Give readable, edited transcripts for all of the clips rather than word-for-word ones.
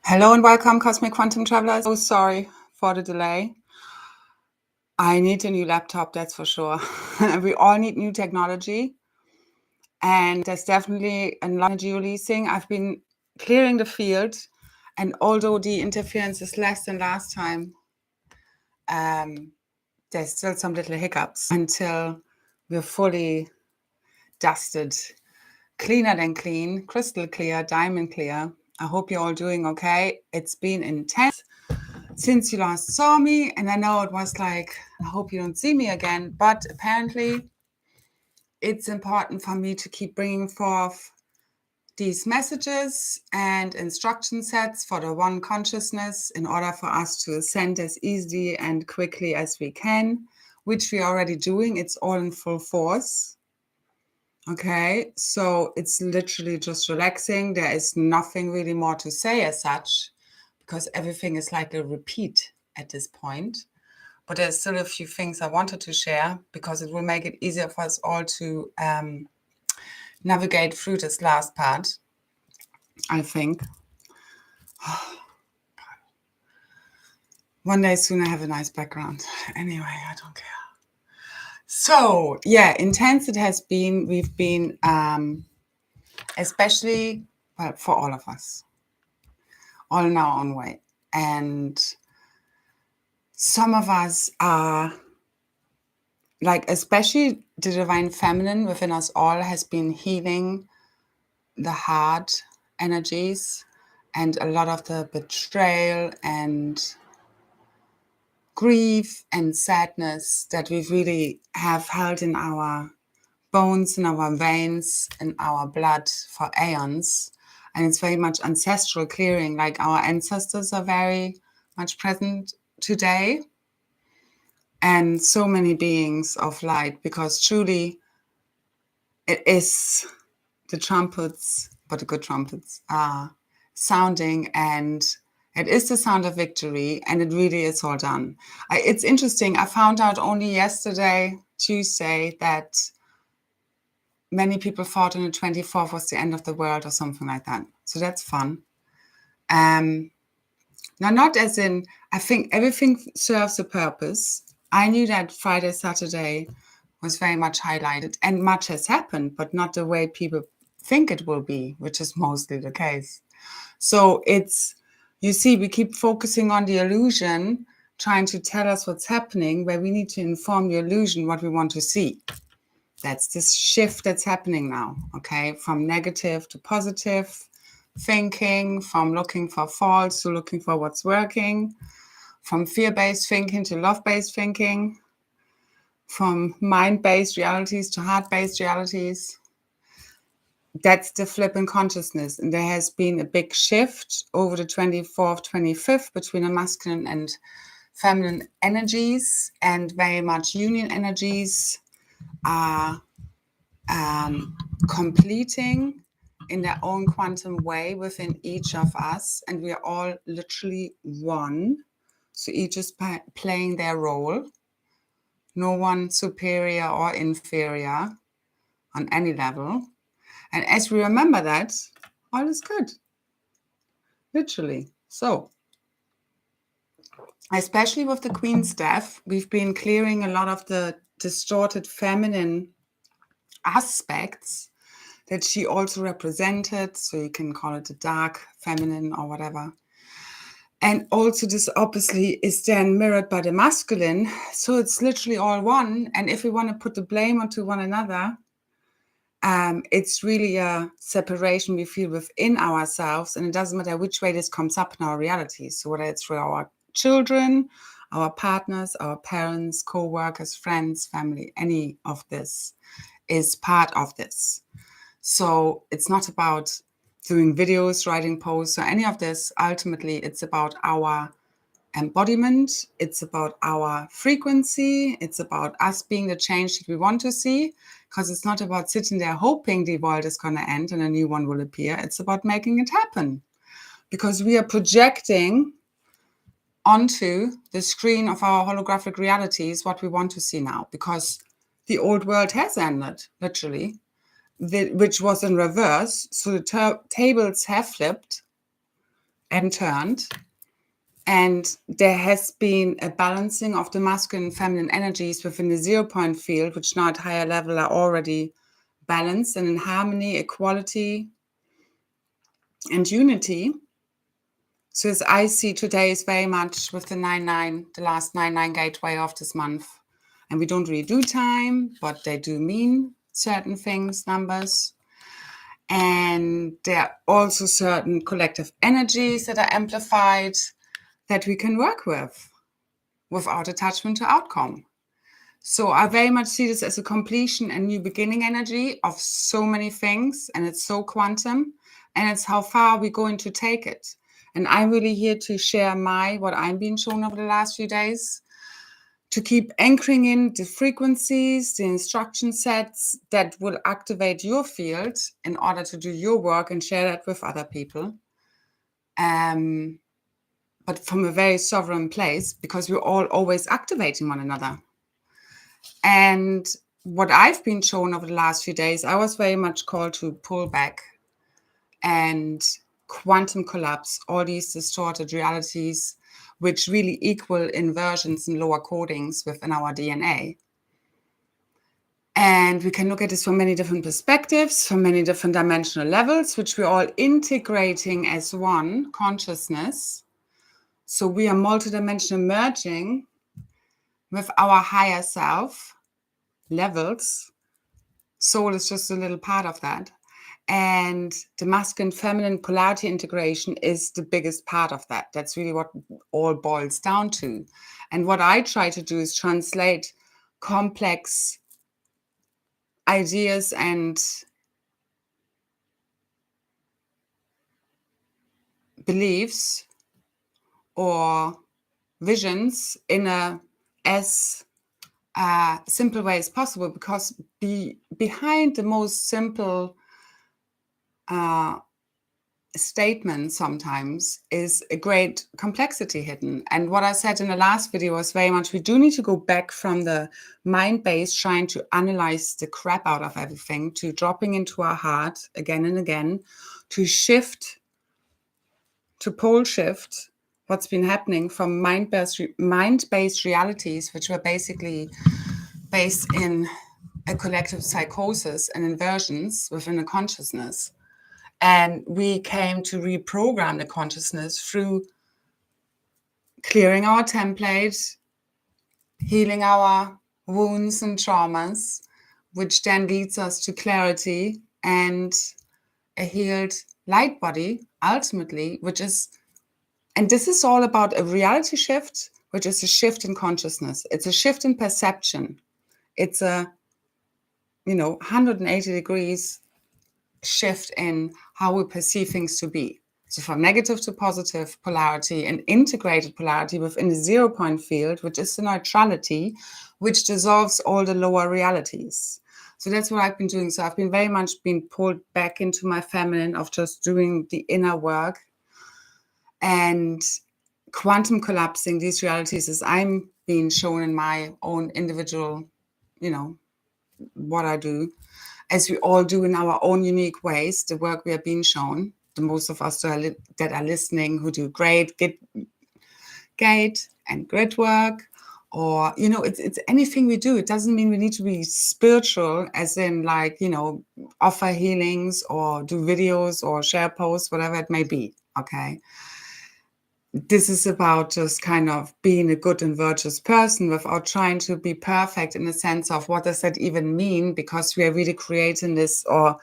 Hello and welcome, Cosmic Quantum Travelers. So sorry for the delay. I need a new laptop, that's for sure. We all need new technology. And there's definitely a lot of energy releasing. I've been clearing the field. And although the interference is less than last time, there's still some little hiccups until we're fully dusted. Cleaner than clean, crystal clear, diamond clear. I hope you're all doing okay. It's been intense since you last saw me, and I know it was like, I hope you don't see me again, but apparently it's important for me to keep bringing forth these messages and instruction sets for the one consciousness in order for us to ascend as easily and quickly as we can, which we're already doing. It's all in full force. Okay, so it's literally just relaxing. There is nothing really more to say as such, because everything is like a repeat at this point. But there's still a few things I wanted to share because it will make it easier for us all to navigate through this last part, I think. One day soon I have a nice background. Anyway, I don't care. So, yeah, intense it has been. We've been, especially, well, for all of us, all in our own way. And some of us are, like, especially the divine feminine within us all has been healing the hard energies and a lot of the betrayal and grief and sadness that we really have held in our bones, in our veins, in our blood for aeons. And it's very much ancestral clearing, like our ancestors are very much present today. And so many beings of light, because truly it is the trumpets, but the good trumpets are sounding, and it is the sound of victory, and it really is all done. It's interesting. I found out only yesterday, Tuesday, that many people thought on the 24th was the end of the world or something like that. So that's fun. Now, not as in, I think everything serves a purpose. I knew that Friday, Saturday was very much highlighted, and much has happened, but not the way people think it will be, which is mostly the case. So it's, you see, we keep focusing on the illusion, trying to tell us what's happening, where we need to inform the illusion what we want to see. That's this shift that's happening now, okay? From negative to positive thinking, from looking for faults to looking for what's working, from fear-based thinking to love-based thinking, from mind-based realities to heart-based realities. That's the flip in consciousness. And there has been a big shift over the 24th, 25th between the masculine and feminine energies, and very much union energies are completing in their own quantum way within each of us. And we are all literally one. So each is playing their role. No one superior or inferior on any level. And as we remember that, all is good. Literally. So, especially with the Queen staff, we've been clearing a lot of the distorted feminine aspects that she also represented. So you can call it the dark feminine or whatever. And also this obviously is then mirrored by the masculine. So it's literally all one. And if we want to put the blame onto one another, it's really a separation we feel within ourselves. And it doesn't matter which way this comes up in our reality. So whether it's for our children, our partners, our parents, co-workers, friends, family, any of this is part of this. So it's not about doing videos, writing posts, or any of this. Ultimately, it's about our embodiment. It's about our frequency. It's about us being the change that we want to see, because it's not about sitting there hoping the world is going to end and a new one will appear. It's about making it happen, because we are projecting onto the screen of our holographic realities what we want to see now, because the old world has ended, literally, which was in reverse. So the tables have flipped, and turned. And there has been a balancing of the masculine and feminine energies within the 0-point field, which now at higher level are already balanced and in harmony, equality, and unity. So as I see today is very much with the 9-9, the last 9-9 gateway of this month. And we don't really do time, but they do mean certain things, numbers. And there are also certain collective energies that are amplified that we can work with without attachment to outcome. So I very much see this as a completion and new beginning energy of so many things, and it's so quantum, and it's how far we're going to take it. And I'm really here to share what I'm being shown over the last few days, to keep anchoring in the frequencies, the instruction sets that will activate your field in order to do your work and share that with other people. But from a very sovereign place, because we're all always activating one another. And what I've been shown over the last few days, I was very much called to pull back and quantum collapse all these distorted realities, which really equal inversions and lower codings within our DNA. And we can look at this from many different perspectives, from many different dimensional levels, which we're all integrating as one consciousness. So we are multidimensional merging with our higher self levels. Soul is just a little part of that. And the masculine feminine polarity integration is the biggest part of that. That's really what all boils down to. And what I try to do is translate complex ideas and beliefs or visions in a as simple way as possible, because behind the most simple statement sometimes is a great complexity hidden. And what I said in the last video was very much, we do need to go back from the mind base trying to analyze the crap out of everything to dropping into our heart again and again, to shift, to pole shift what's been happening from mind-based realities, which were basically based in a collective psychosis and inversions within a consciousness. And we came to reprogram the consciousness through clearing our template, healing our wounds and traumas, which then leads us to clarity and a healed light body, ultimately, which is, and this is all about a reality shift, which is a shift in consciousness. It's a shift in perception. It's a, 180 degrees shift in how we perceive things to be. So from negative to positive polarity and integrated polarity within the 0-point field, which is the neutrality, which dissolves all the lower realities. So that's what I've been doing. So I've been very much being pulled back into my feminine of just doing the inner work and quantum collapsing these realities as I'm being shown in my own individual, what I do, as we all do in our own unique ways, the work we are being shown, the most of us that are listening who do great gate and grid work, or, it's anything we do. It doesn't mean we need to be spiritual, as in offer healings or do videos or share posts, whatever it may be, okay? This is about just kind of being a good and virtuous person without trying to be perfect in the sense of what does that even mean, because we are really creating this or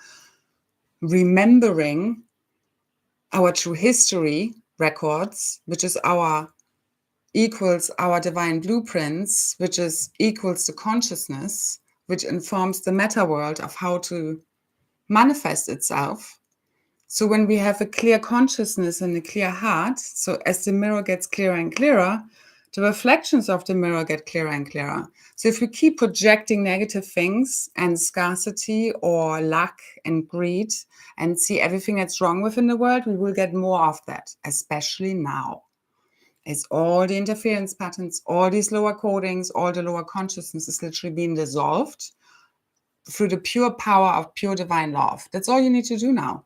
remembering our true history records, which is equals our divine blueprints, which is equals the consciousness, which informs the meta world of how to manifest itself. So when we have a clear consciousness and a clear heart, so as the mirror gets clearer and clearer, the reflections of the mirror get clearer and clearer. So if we keep projecting negative things and scarcity or lack and greed and see everything that's wrong within the world, we will get more of that, especially now. As all the interference patterns, all these lower codings, all the lower consciousness is literally being dissolved through the pure power of pure divine love. That's all you need to do now.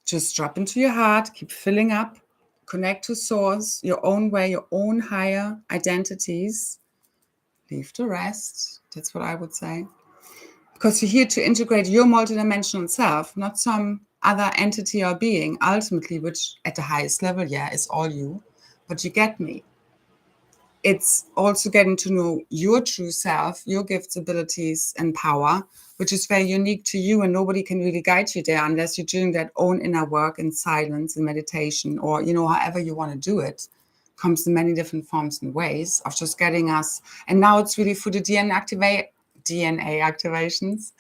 Just drop into your heart, keep filling up, connect to source, your own way, your own higher identities. Leave the rest. That's what I would say. Because you're here to integrate your multidimensional self, not some other entity or being, ultimately, which at the highest level, is all you. But you get me. It's also getting to know your true self, your gifts, abilities, and power, which is very unique to you, and nobody can really guide you there unless you're doing that own inner work in silence and meditation, or, however you want to do it. Comes in many different forms and ways of just getting us. And now it's really through the DNA activations.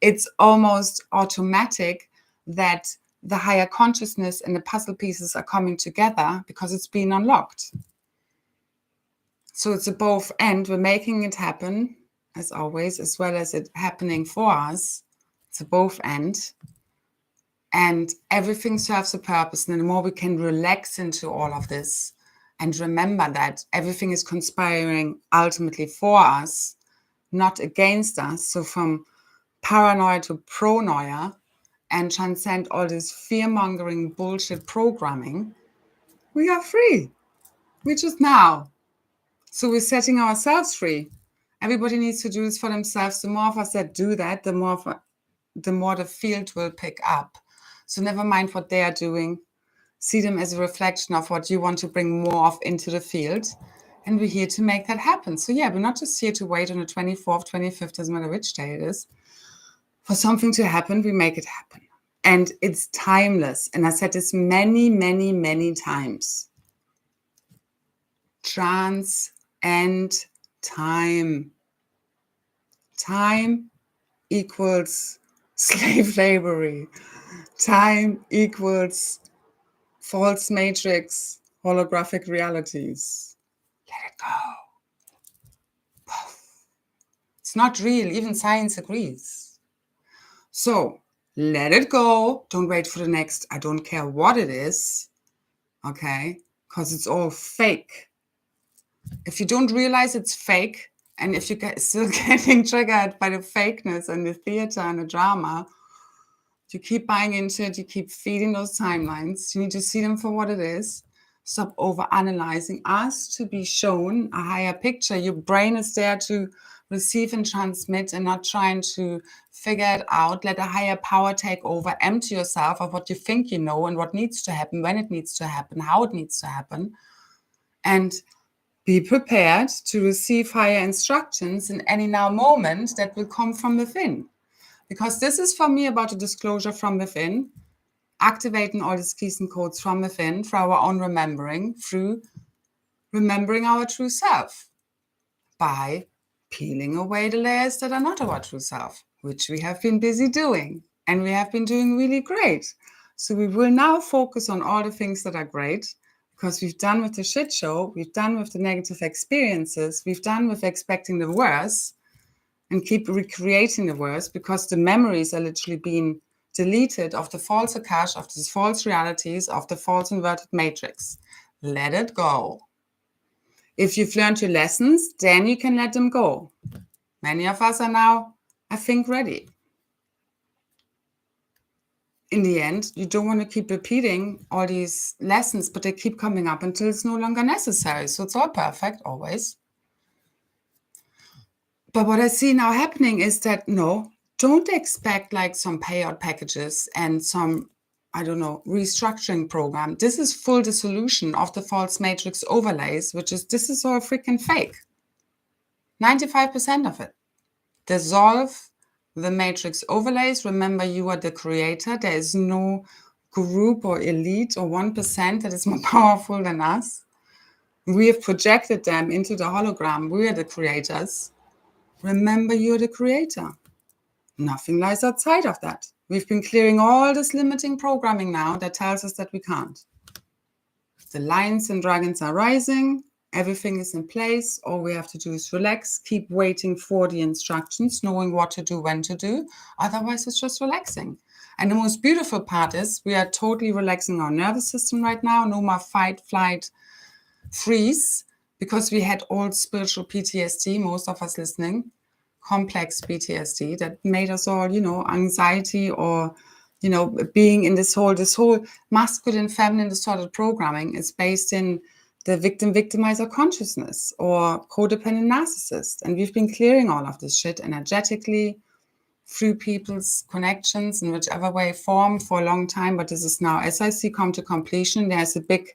It's almost automatic that the higher consciousness and the puzzle pieces are coming together because it's been unlocked. So it's a both end. We're making it happen, as always, as well as it happening for us. It's a both end. And everything serves a purpose. And the more we can relax into all of this and remember that everything is conspiring ultimately for us, not against us. So from paranoia to pronoia, and transcend all this fear-mongering bullshit programming, we are free. We're just now. So we're setting ourselves free. Everybody needs to do this for themselves. The more of us that do that, the more the field will pick up. So never mind what they are doing. See them as a reflection of what you want to bring more of into the field. And we're here to make that happen. So we're not just here to wait on the 24th, 25th, doesn't matter which day it is. For something to happen, we make it happen. And it's timeless. And I said this many, many, many times. Transcend time. Time equals slave slavery. Time equals false matrix, holographic realities. Let it go. It's not real. Even science agrees. So let it go. Don't wait for the next. I don't care what it is. Okay? Because it's all fake. If you don't realize it's fake, and if you're still getting triggered by the fakeness and the theater and the drama, you keep buying into it, you keep feeding those timelines. You need to see them for what it is. Stop over-analyzing. Ask to be shown a higher picture. Your brain is there to receive and transmit and not trying to figure it out. Let a higher power take over. Empty yourself of what you think you know and what needs to happen, when it needs to happen, how it needs to happen. And be prepared to receive higher instructions in any now moment that will come from within. Because this is for me about a disclosure from within, activating all these keys and codes from within for our own remembering, through remembering our true self by peeling away the layers that are not our true self, which we have been busy doing. And we have been doing really great. So we will now focus on all the things that are great, because we've done with the shit show, we've done with the negative experiences, we've done with expecting the worst, and keep recreating the worst, because the memories are literally being deleted of the false akash, of these false realities, of the false inverted matrix. Let it go. If you've learned your lessons, then you can let them go. Many of us are now, I think, ready. In the end, you don't want to keep repeating all these lessons, but they keep coming up until it's no longer necessary. So it's all perfect, always. But what I see now happening is that, no, don't expect like some payout packages and some, restructuring program. This is full dissolution of the false matrix overlays, this is all freaking fake. 95% of it. Dissolve the matrix overlays. Remember, you are the creator. There is no group or elite or 1% that is more powerful than us. We have projected them into the hologram. We are the creators. Remember, you're the creator. Nothing lies outside of that. We've been clearing all this limiting programming now that tells us that we can't. The lions and dragons are rising. Everything is in place. All we have to do is relax, keep waiting for the instructions, knowing what to do, when to do. Otherwise, it's just relaxing. And the most beautiful part is we are totally relaxing our nervous system right now. No more fight, flight, freeze, because we had old spiritual PTSD, most of us listening, complex PTSD that made us all, anxiety or, being in this whole masculine, feminine distorted programming is based in the victim-victimizer consciousness or codependent narcissist. And we've been clearing all of this shit energetically through people's connections in whichever way form for a long time. But this is now, as I see, come to completion. There's a big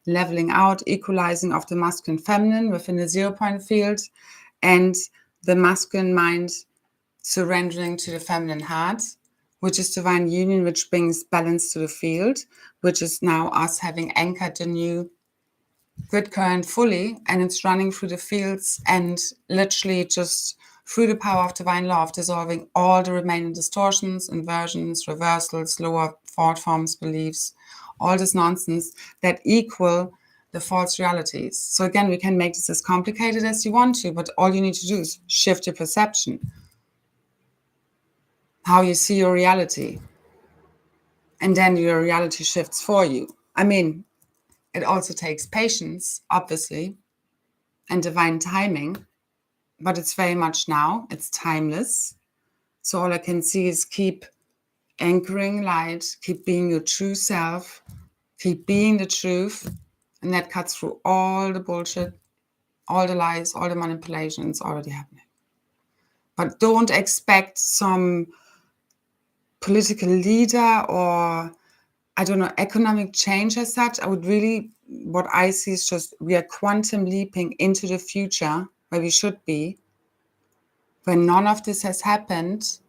leveling out, equalizing of the masculine feminine within the 0 point field, and the masculine mind surrendering to the feminine heart, which is divine union, which brings balance to the field, which is now us having anchored the new grid current fully, and it's running through the fields and literally just through the power of divine love, dissolving all the remaining distortions, inversions, reversals, lower thought forms, beliefs, all this nonsense that equal the false realities. So again, we can make this as complicated as you want to, but all you need to do is shift your perception, how you see your reality, and then your reality shifts for you. I mean, it also takes patience, obviously, and divine timing, but it's very much now. It's timeless. So all I can see is keep anchoring light, keep being your true self, keep being the truth, and that cuts through all the bullshit, all the lies, all the manipulations already happening. But don't expect some political leader or, I don't know, economic change as such. I would really, what I see is just we are quantum leaping into the future where we should be. When none of this has happened,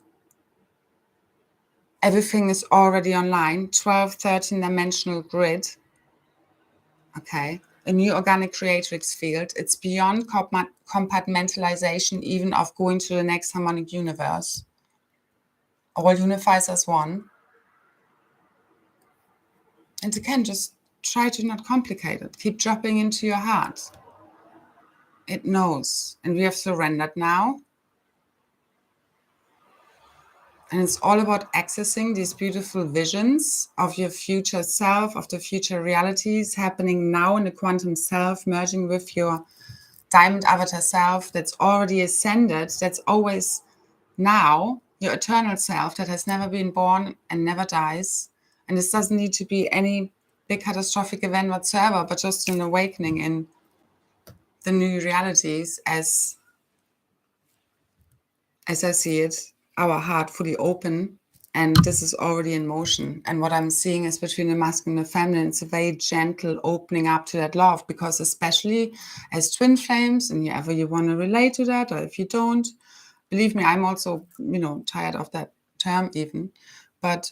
everything is already online, 12, 13 dimensional grid. Okay, a new organic creatrix field. It's beyond compartmentalization, even of going to the next harmonic universe. All unifies as one. And again, just try to not complicate it. Keep dropping into your heart. It knows. And we have surrendered now. And it's all about accessing these beautiful visions of your future self, of the future realities happening now in the quantum self, merging with your diamond avatar self that's already ascended, that's always now, your eternal self that has never been born and never dies. And this doesn't need to be any big catastrophic event whatsoever, but just an awakening in the new realities as I see it, our heart fully open, and this is already in motion. And what I'm seeing is between the masculine and the feminine, it's a very gentle opening up to that love, because especially as twin flames, and however you want to relate to that, or if you don't, believe me, I'm also, tired of that term even, but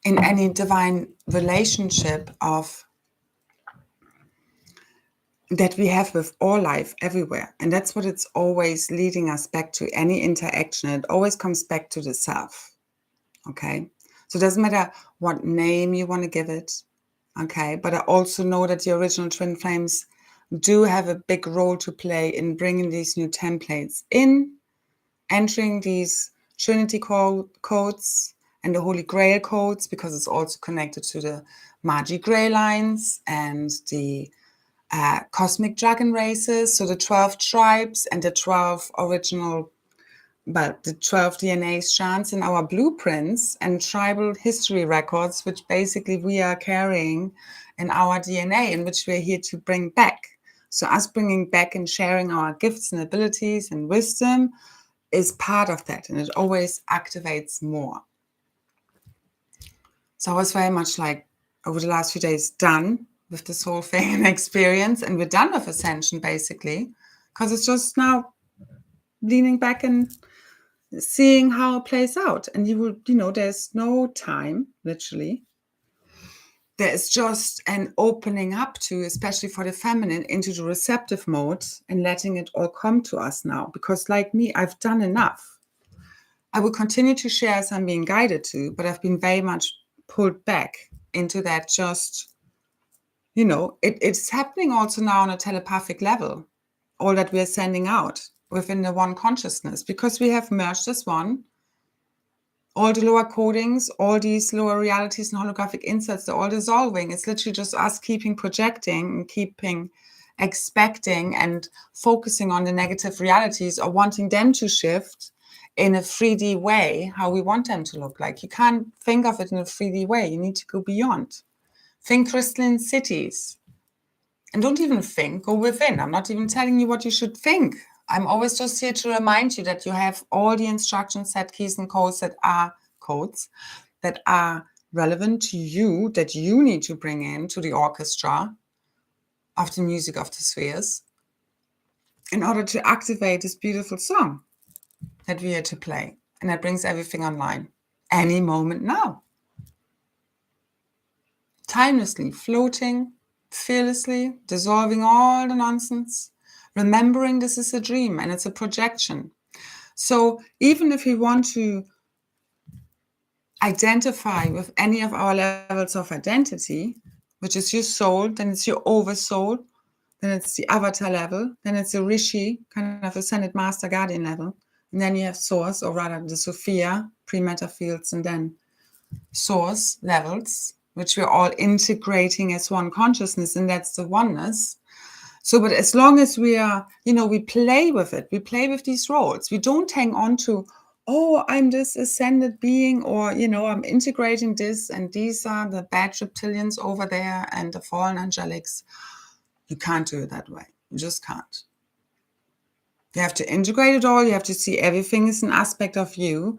in any divine relationship of that we have with all life everywhere. And that's what it's always leading us back to, any interaction. It always comes back to the self. Okay. So it doesn't matter what name you want to give it. Okay. But I also know that the original twin flames do have a big role to play in bringing these new templates in, entering these Trinity codes and the Holy Grail codes, because it's also connected to the Magi Grail lines and the cosmic dragon races, so the 12 tribes and the 12 original, the 12 DNA strands in our blueprints and tribal history records, which basically we are carrying in our DNA, and which we're here to bring back. So us bringing back and sharing our gifts and abilities and wisdom is part of that, and it always activates more. So I was very much like, over the last few days, done with this whole thing and experience, and we're done with Ascension basically, because it's just now leaning back and seeing how it plays out. And you will, there's no time, literally. There's just an opening up to, especially for the feminine, into the receptive mode and letting it all come to us now. Because like me, I've done enough. I will continue to share as I'm being guided to, but I've been very much pulled back into that just, it's happening also now on a telepathic level, all that we're sending out within the one consciousness, because we have merged as one. All the lower codings, all these lower realities and holographic inserts, they're all dissolving. It's literally just us keeping projecting and keeping expecting and focusing on the negative realities or wanting them to shift, in a 3D way how we want them to look like. You can't think of it in a 3D way. You need to go beyond. Think crystalline cities. And don't even think, go within. I'm not even telling you what you should think. I'm always just here to remind you that you have all the instructions, set keys, and codes that are relevant to you, that you need to bring into the orchestra of the music of the spheres in order to activate this beautiful song that we are to play. And that brings everything online. Any moment now. Timelessly floating, fearlessly, dissolving all the nonsense, remembering this is a dream and it's a projection. So even if we want to identify with any of our levels of identity, which is your soul, then it's your oversoul, then it's the avatar level, then it's a rishi, kind of ascended master guardian level, and then you have source, or rather the Sophia, pre-meta fields, and then source levels, which we're all integrating as one consciousness, and that's the oneness. So, but as long as we are, we play with it, we play with these roles, we don't hang on to, oh, I'm this ascended being, or, I'm integrating this, and these are the bad reptilians over there and the fallen angelics. You can't do it that way. You just can't. You have to integrate it all. You have to see everything is an aspect of you.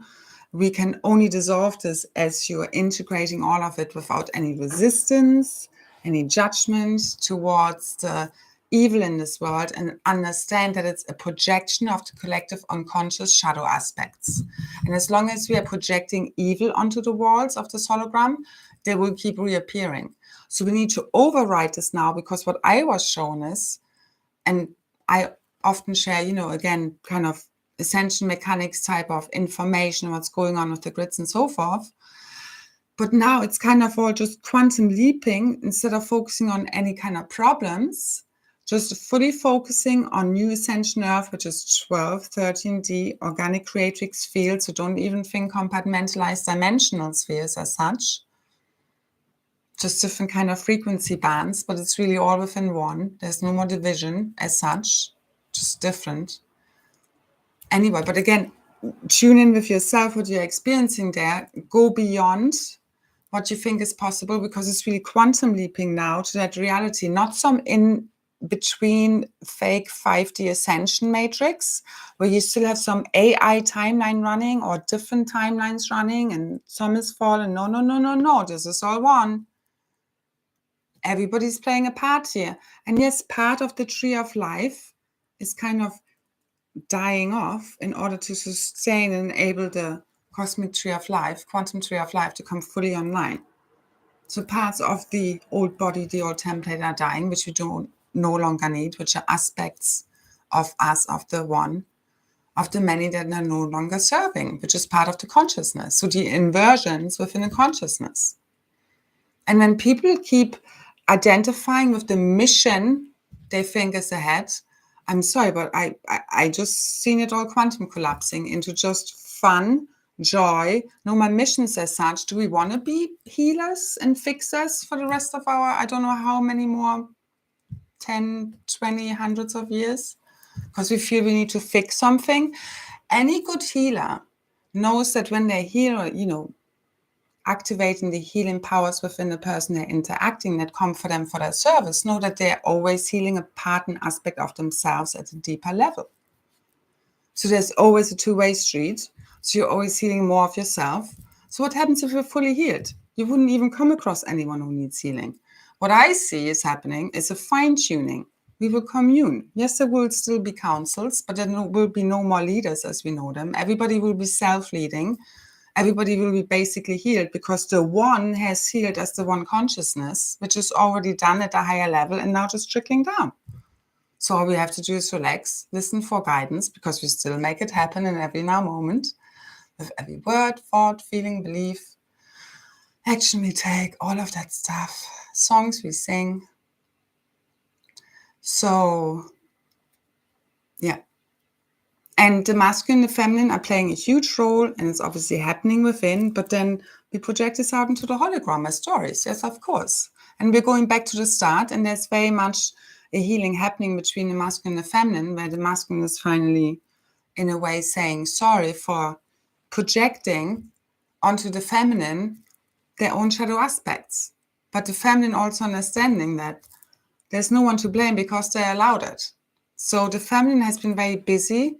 We can only dissolve this as you are integrating all of it without any resistance, any judgment towards the evil in this world, and understand that it's a projection of the collective unconscious shadow aspects. And as long as we are projecting evil onto the walls of this hologram, they will keep reappearing. So we need to override this now, because what I was shown is, and I often share, again, kind of ascension mechanics type of information, what's going on with the grids and so forth. But now it's kind of all just quantum leaping, instead of focusing on any kind of problems, just fully focusing on new ascension earth, which is 12, 13D, organic creatrix field. So don't even think compartmentalized dimensional spheres as such. Just different kind of frequency bands, but it's really all within one. There's no more division as such, just different. Anyway, but again, tune in with yourself, what you're experiencing there. Go beyond what you think is possible, because it's really quantum leaping now to that reality, not some in between fake 5D ascension matrix where you still have some AI timeline running or different timelines running and some is fallen. No. This is all one. Everybody's playing a part here. And yes, part of the tree of life is kind of dying off in order to sustain and enable the cosmic tree of life, quantum tree of life, to come fully online. So parts of the old body, the old template are dying, which we don't no longer need, which are aspects of us, of the one, of the many that are no longer serving, which is part of the consciousness. So the inversions within the consciousness. And when people keep identifying with the mission they think is ahead, I'm sorry, but I just seen it all quantum collapsing into just fun, joy. No, my missions as such. Do we want to be healers and fixers for the rest of our, I don't know how many more, 10, 20, hundreds of years? Because we feel we need to fix something. Any good healer knows that when they heal, activating the healing powers within the person they're interacting that come for them for their service, know that they're always healing a part and aspect of themselves at a deeper level. So there's always a two-way street. So you're always healing more of yourself. So what happens if you're fully healed? You wouldn't even come across anyone who needs healing. What I see is happening is a fine-tuning. We will commune. Yes, there will still be councils, but there will be no more leaders as we know them. Everybody will be self-leading. Everybody will be basically healed, because the one has healed as the one consciousness, which is already done at a higher level and now just trickling down. So all we have to do is relax, listen for guidance, because we still make it happen in every now moment, with every word, thought, feeling, belief, action we take, all of that stuff, songs we sing. So, yeah. And the masculine and the feminine are playing a huge role, and it's obviously happening within, but then we project this out into the hologram as stories. Yes, of course. And we're going back to the start, and there's very much a healing happening between the masculine and the feminine, where the masculine is finally in a way saying sorry for projecting onto the feminine their own shadow aspects. But the feminine also understanding that there's no one to blame because they allowed it. So the feminine has been very busy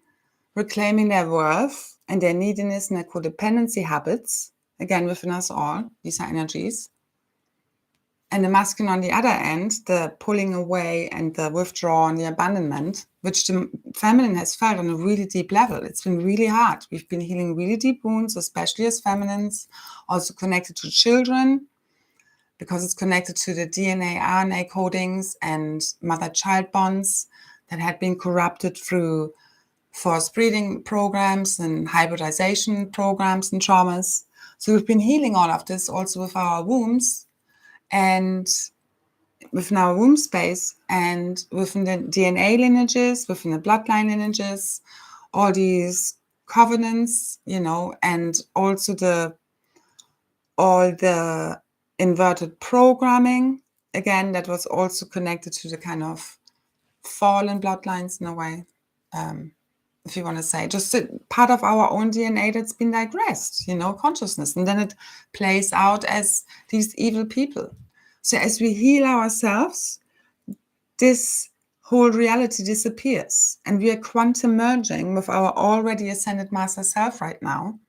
reclaiming their worth and their neediness and their codependency habits, again within us all, these are energies. And the masculine on the other end, the pulling away and the withdrawal and the abandonment, which the feminine has felt on a really deep level. It's been really hard. We've been healing really deep wounds, especially as feminines, also connected to children, because it's connected to the DNA, RNA codings and mother-child bonds that had been corrupted through forced breeding programs and hybridization programs and traumas. So we've been healing all of this also with our wombs and within our womb space and within the DNA lineages, within the bloodline lineages, all these covenants, and also all the inverted programming, again, that was also connected to the kind of fallen bloodlines in a way, if you want to say, just part of our own DNA that's been digressed, consciousness. And then it plays out as these evil people. So as we heal ourselves, this whole reality disappears. And we are quantum merging with our already ascended master self right now.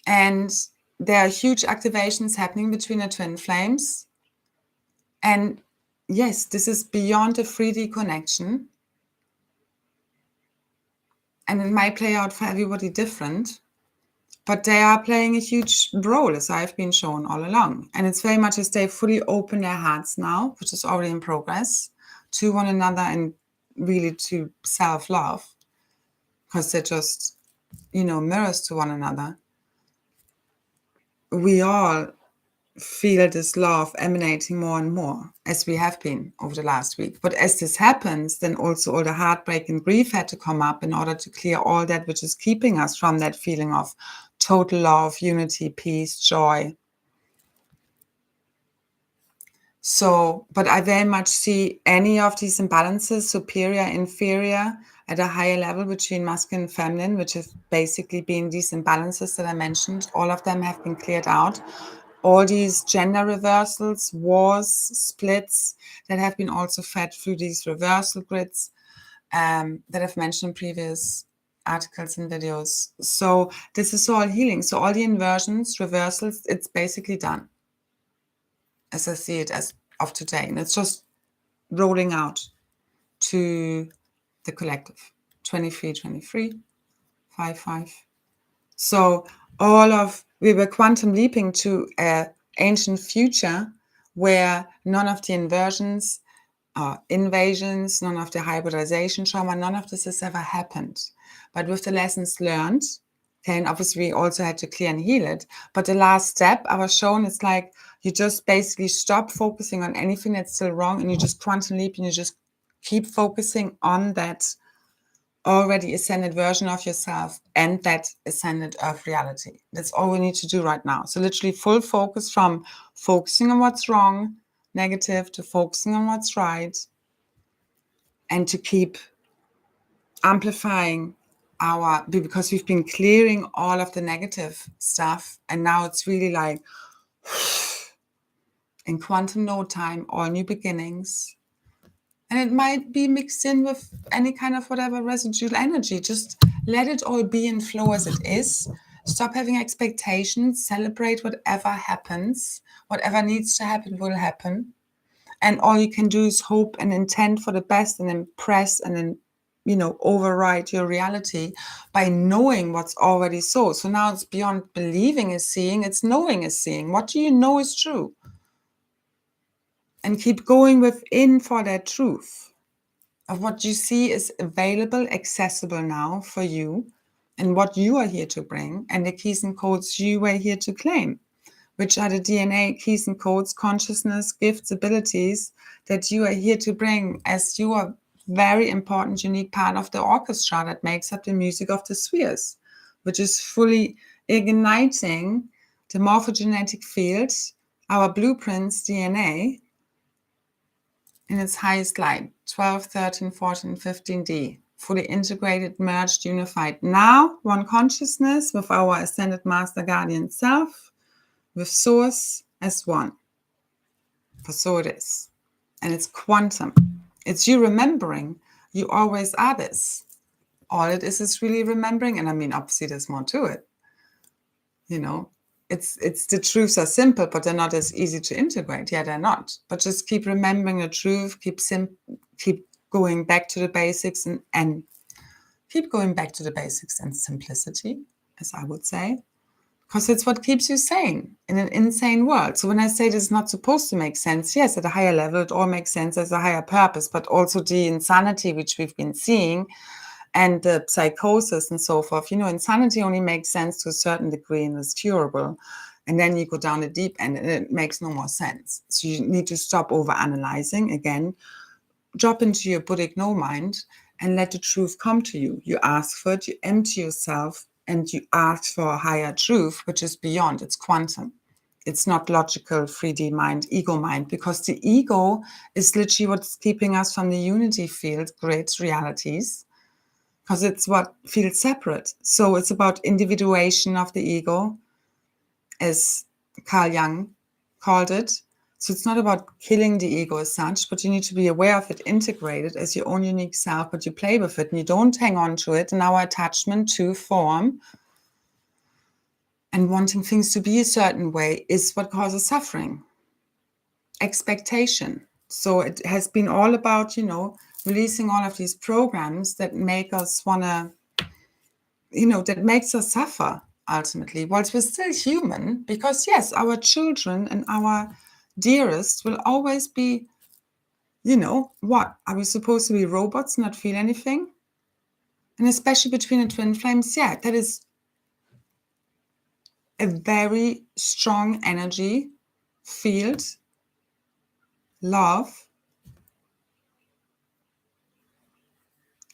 And there are huge activations happening between the twin flames. And yes, this is beyond a 3D connection. And it might play out for everybody different. But they are playing a huge role, as I've been shown all along. And it's very much as they fully open their hearts now, which is already in progress, to one another and really to self-love. Because they're just, mirrors to one another. We all feel this love emanating more and more, as we have been over the last week. But as this happens, then also all the heartbreak and grief had to come up in order to clear all that which is keeping us from that feeling of total love, unity, peace, joy. So, but I very much see any of these imbalances, superior, inferior, at a higher level between masculine and feminine, which have basically been these imbalances that I mentioned. All of them have been cleared out. All these gender reversals, wars, splits that have been also fed through these reversal grids that I've mentioned in previous articles and videos. So this is all healing. So all the inversions, reversals, it's basically done, as I see it as of today. And it's just rolling out to the collective. 23, 5. So we were quantum leaping to an ancient future where none of the inversions, invasions, none of the hybridization trauma, none of this has ever happened. But with the lessons learned, then obviously we also had to clear and heal it. But the last step I was shown, it's like you just basically stop focusing on anything that's still wrong and you just quantum leap and you just keep focusing on that already ascended version of yourself and that ascended earth reality. That's all we need to do right now. So literally full focus from focusing on what's wrong, negative, to focusing on what's right, and to keep amplifying because we've been clearing all of the negative stuff, and now it's really like in quantum no time, all new beginnings. And it might be mixed in with any kind of whatever residual energy. Just let it all be and flow as it is. Stop having expectations. Celebrate whatever happens. Whatever needs to happen will happen. And all you can do is hope and intend for the best and impress and then, override your reality by knowing what's already so. So now it's beyond believing is seeing. It's knowing is seeing. What do you know is true? And keep going within for that truth of what you see is available, accessible now for you, and what you are here to bring, and the keys and codes you are here to claim, which are the DNA keys and codes, consciousness, gifts, abilities that you are here to bring as you are very important, unique part of the orchestra that makes up the music of the spheres, which is fully igniting the morphogenetic field, our blueprints DNA, in its highest light, 12, 13, 14, 15D, fully integrated, merged, unified. Now, one consciousness with our ascended master guardian self, with source as one. For so it is. And it's quantum. It's you remembering you always are this. All it is really remembering. And I mean, obviously there's more to it. You know, it's the truths are simple, but they're not as easy to integrate. Yeah, they're not. But just keep remembering the truth, keep going back to the basics and keep going back to the basics and simplicity, as I would say. Because it's what keeps you sane in an insane world. So when I say this is not supposed to make sense, yes, at a higher level, it all makes sense as a higher purpose, but also the insanity which we've been seeing and the psychosis and so forth. You know, insanity only makes sense to a certain degree and is curable. And then you go down the deep end and it makes no more sense. So you need to stop over-analyzing again, drop into your Buddhic no mind and let the truth come to you. You ask for it, you empty yourself, and you ask for a higher truth, which is beyond. It's quantum. It's not logical, 3D mind, ego mind, because the ego is literally what's keeping us from the unity field, great realities, because it's what feels separate. So it's about individuation of the ego, as Carl Jung called it. So it's not about killing the ego as such, but you need to be aware of it, integrate it as your own unique self, but you play with it and you don't hang on to it. And our attachment to form and wanting things to be a certain way is what causes suffering. Expectation. So it has been all about, you know, releasing all of these programs that make us want to, you know, that makes us suffer ultimately, whilst we're still human, because yes, our children and our dearest will always be, you know, what? Are we supposed to be robots, not feel anything? And especially between the twin flames, yeah, that is a very strong energy field, love.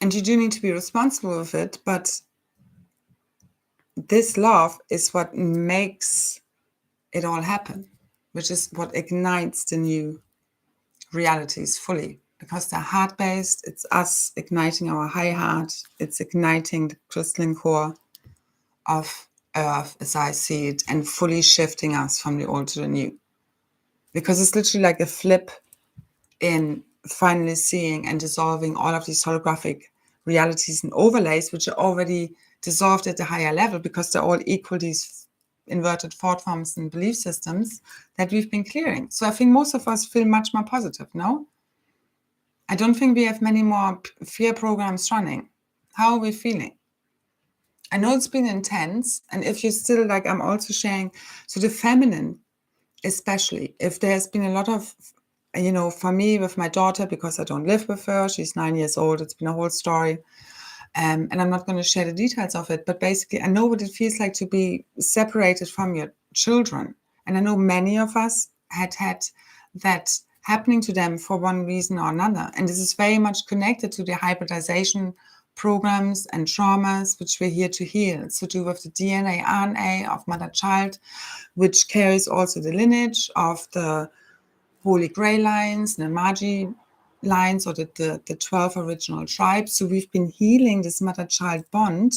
And you do need to be responsible with it, but this love is what makes it all happen, which is what ignites the new realities fully, because they're heart-based. It's us igniting our high heart. It's igniting the crystalline core of Earth, as I see it, and fully shifting us from the old to the new. Because it's literally like a flip in finally seeing and dissolving all of these holographic realities and overlays, which are already dissolved at the higher level, because they're all equal, these inverted thought forms and belief systems that we've been clearing. So I think most of us feel much more positive, no? I don't think we have many more fear programs running. How are we feeling? I know it's been intense, and if you're still like, I'm also sharing, so the feminine, especially, if there's been a lot of, you know, for me with my daughter, because I don't live with her, she's 9 years old, it's been a whole story. And I'm not going to share the details of it, but basically I know what it feels like to be separated from your children. And I know many of us had that happening to them for one reason or another. And this is very much connected to the hybridization programs and traumas, which we're here to heal. It's to do with the DNA, RNA of mother-child, which carries also the lineage of the Holy Grail lines, the Magi lines, or the 12 original tribes. So we've been healing this mother-child bond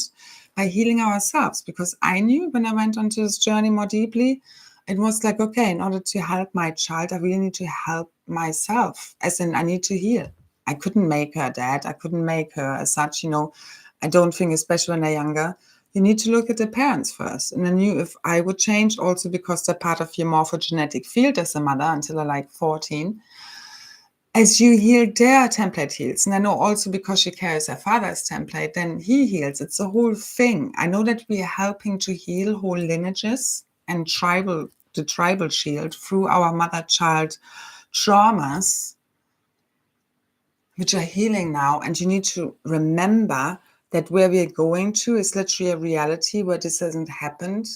by healing ourselves, because I knew when I went onto this journey more deeply, it was like, okay, in order to help my child, I really need to help myself, as in I need to heal. I couldn't make her dead. I couldn't make her as such, you know. I don't think, especially when they're younger, you need to look at the parents first. And I knew if I would change, also because they're part of your morphogenetic field as a mother until they're like 14, as you heal, their template heals. And I know also because she carries her father's template, then he heals. It's a whole thing. I know that we are helping to heal whole lineages and the tribal shield through our mother-child traumas, which are healing now. And you need to remember that where we're going to is literally a reality where this hasn't happened.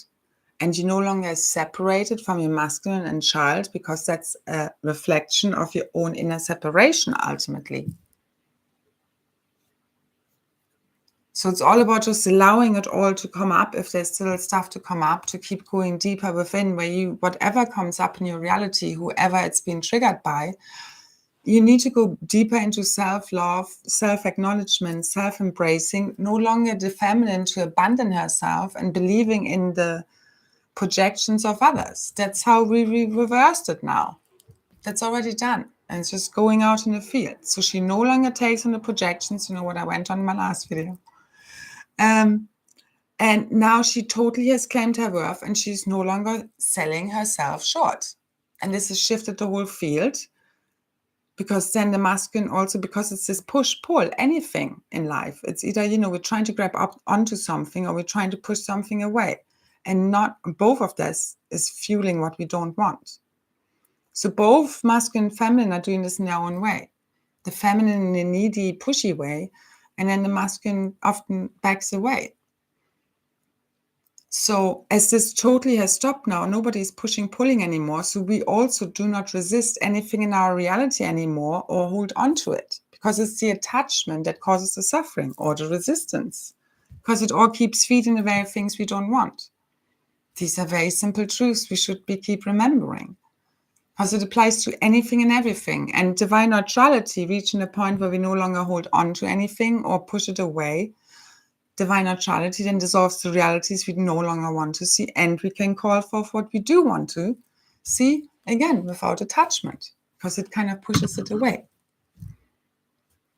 And you no longer are separated from your masculine and child, because that's a reflection of your own inner separation ultimately. So it's all about just allowing it all to come up, if there's still stuff to come up, to keep going deeper within, where you, whatever comes up in your reality, whoever it's been triggered by, you need to go deeper into self-love, self-acknowledgement, self-embracing, no longer the feminine to abandon herself and believing in the projections of others. That's how we reversed it now. That's already done. And it's just going out in the field. So she no longer takes on the projections, you know what I went on in my last video. And now she totally has claimed her worth and she's no longer selling herself short. And this has shifted the whole field, because then the masculine also, because it's this push-pull, anything in life. It's either, you know, we're trying to grab up onto something or we're trying to push something away. And not both of this is fueling what we don't want. So both masculine and feminine are doing this in their own way. The feminine in a needy, pushy way, and then the masculine often backs away. So as this totally has stopped now, nobody's pushing, pulling anymore. So we also do not resist anything in our reality anymore or hold on to it, because it's the attachment that causes the suffering or the resistance, because it all keeps feeding the very things we don't want. These are very simple truths we should keep remembering, because it applies to anything and everything. And divine neutrality, reaching a point where we no longer hold on to anything or push it away, divine neutrality then dissolves the realities we no longer want to see, and we can call for what we do want to see, again, without attachment, because it kind of pushes it away.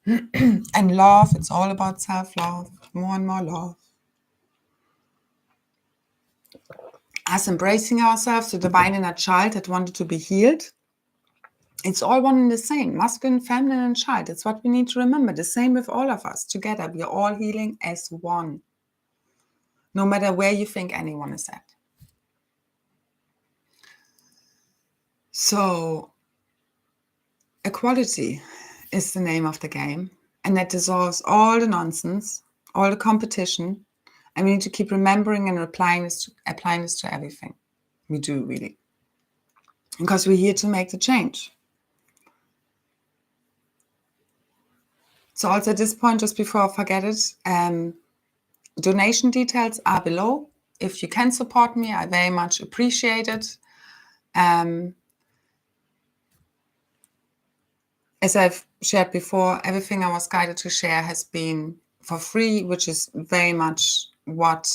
And love, it's all about self-love, more and more love. Us embracing ourselves, the divine inner child that wanted to be healed. It's all one and the same, masculine, feminine, and child. It's what we need to remember. The same with all of us together. We are all healing as one, no matter where you think anyone is at. So equality is the name of the game, and that dissolves all the nonsense, all the competition, and we need to keep remembering and applying this to everything we do, really, because we're here to make the change. So also at this point, just before I forget it, donation details are below. If you can support me, I very much appreciate it. As I've shared before, everything I was guided to share has been for free, which is very much what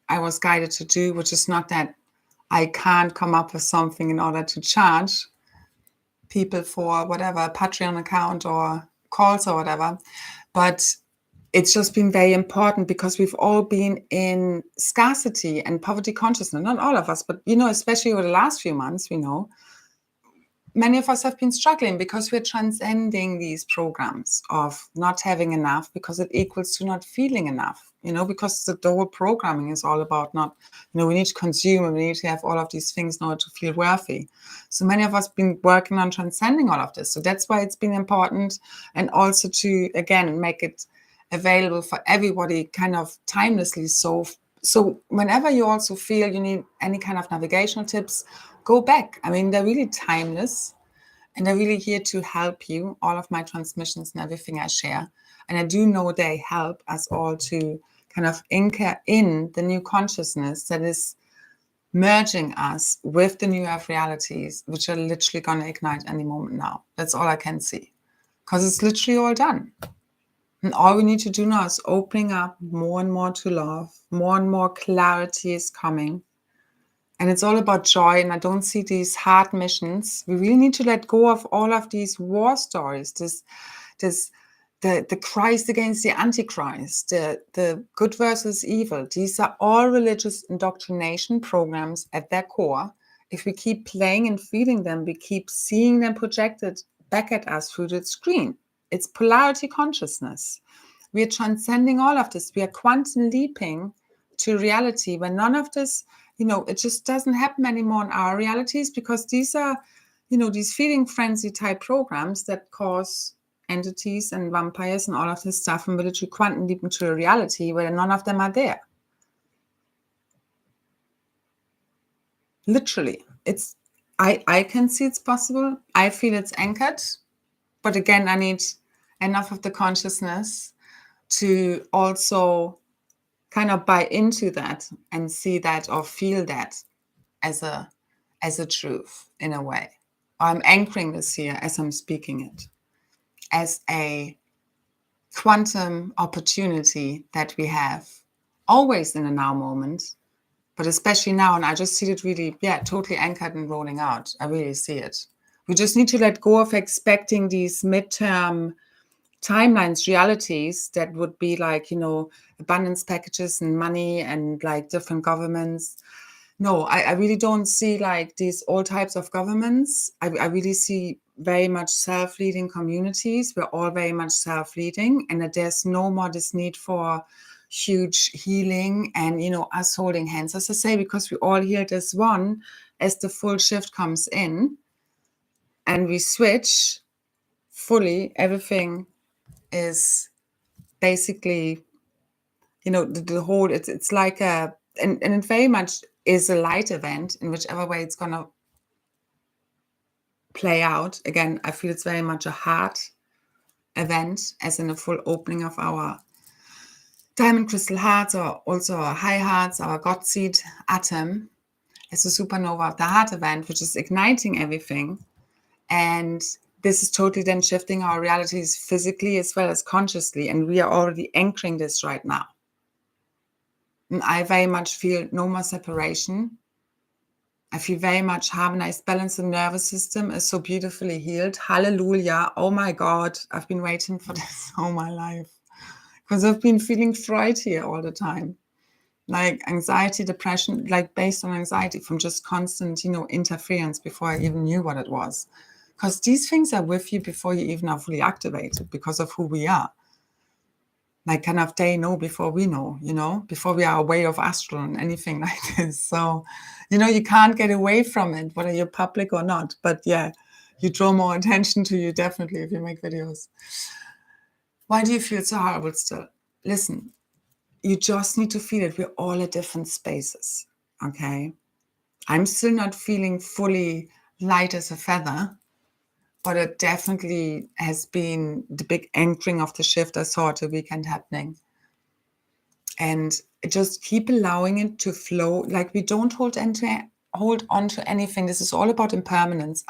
I was guided to do, which is not that I can't come up with something in order to charge people for whatever, Patreon account or calls or whatever. But it's just been very important because we've all been in scarcity and poverty consciousness. Not all of us, but, you know, especially over the last few months, we know, many of us have been struggling because we're transcending these programs of not having enough because it equals to not feeling enough, you know, because the whole programming is all about not, you know, we need to consume and we need to have all of these things in order to feel worthy. So many of us have been working on transcending all of this. So that's why it's been important, and also to, again, make it available for everybody kind of timelessly. So whenever you also feel you need any kind of navigational tips, go back. I mean, they're really timeless and they're really here to help you. All of my transmissions and everything I share. And I do know they help us all to kind of anchor in the new consciousness that is merging us with the new earth realities, which are literally going to ignite any moment now. That's all I can see, because it's literally all done. And all we need to do now is opening up more and more to love. More and more clarity is coming. And it's all about joy. And I don't see these hard missions. We really need to let go of all of these war stories, the Christ against the Antichrist, the good versus evil. These are all religious indoctrination programs at their core. If we keep playing and feeding them, we keep seeing them projected back at us through the screen. It's polarity consciousness. We are transcending all of this. We are quantum leaping to reality where none of this, you know, it just doesn't happen anymore in our realities, because these are, you know, these feeding frenzy type programs that cause entities and vampires and all of this stuff, and we're literally quantum leap into a reality where none of them are there. Literally, it's, I can see it's possible. I feel it's anchored. But again, I need enough of the consciousness to also kind of buy into that and see that or feel that as a truth in a way. I'm anchoring this here as I'm speaking it, as a quantum opportunity that we have always in the now moment, but especially now. And I just see it really, totally anchored and rolling out. I really see it. We just need to let go of expecting these midterm timelines, realities that would be like, abundance packages and money and like different governments. No, I really don't see like these all types of governments. I really see very much self-leading communities. We're all very much self-leading, and that there's no more this need for huge healing and, us holding hands, as I say, because we all healed as one as the full shift comes in and we switch fully. Everything is basically, the whole, it's like and it very much is a light event in whichever way it's going to play out. Again, I feel it's very much a heart event, as in a full opening of our diamond crystal hearts, or also our high hearts, our God seed atom. It's a supernova of the heart event, which is igniting everything. And this is totally then shifting our realities physically as well as consciously. And we are already anchoring this right now. And I very much feel no more separation. I feel very much harmonized, balanced. The nervous system is so beautifully healed. Hallelujah. Oh my God. I've been waiting for this all my life, because I've been feeling fright here all the time. Like anxiety, depression, like based on anxiety from just constant, interference before I even knew what it was. Because these things are with you before you even are fully activated, because of who we are. Like kind of they know before we know, before we are aware of astral and anything like this. So, you can't get away from it, whether you're public or not. But yeah, you draw more attention to you, definitely, if you make videos. Why do you feel so horrible still? Listen, you just need to feel it. We're all at different spaces, okay? I'm still not feeling fully light as a feather, but it definitely has been the big anchoring of the shift I saw at the weekend happening. And just keep allowing it to flow. Like, we don't hold on to anything. This is all about impermanence.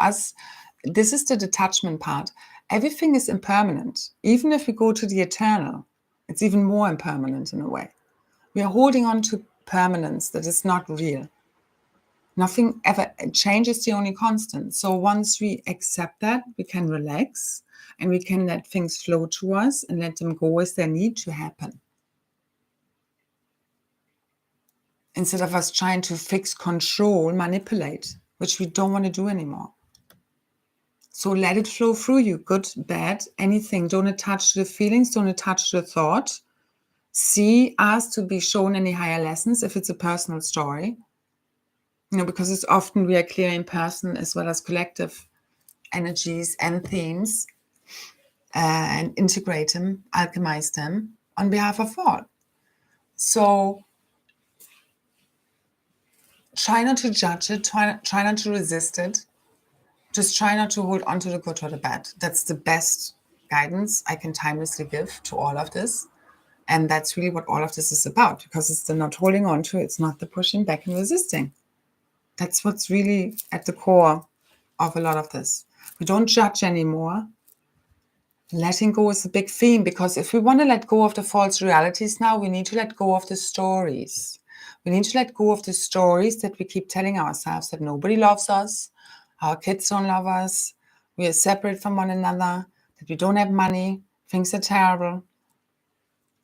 This is the detachment part. Everything is impermanent. Even if we go to the eternal, it's even more impermanent in a way. We are holding on to permanence that is not real. Nothing ever changes, the only constant. So once we accept that, we can relax and we can let things flow to us and let them go as they need to happen. Instead of us trying to fix, control, manipulate, which we don't want to do anymore. So let it flow through you, good, bad, anything. Don't attach to the feelings, don't attach to the thought. See, ask to be shown any higher lessons if it's a personal story. Because it's often we are clearing personal as well as collective energies and themes, and integrate them, alchemize them on behalf of all. So try not to judge it, try not to resist it. Just try not to hold on to the good or the bad. That's the best guidance I can timelessly give to all of this. And that's really what all of this is about, because it's the not holding on to, it's not the pushing back and resisting. That's what's really at the core of a lot of this. We don't judge anymore. Letting go is a big theme, because if we want to let go of the false realities now, we need to let go of the stories. We need to let go of the stories that we keep telling ourselves, that nobody loves us, our kids don't love us, we are separate from one another, that we don't have money, things are terrible.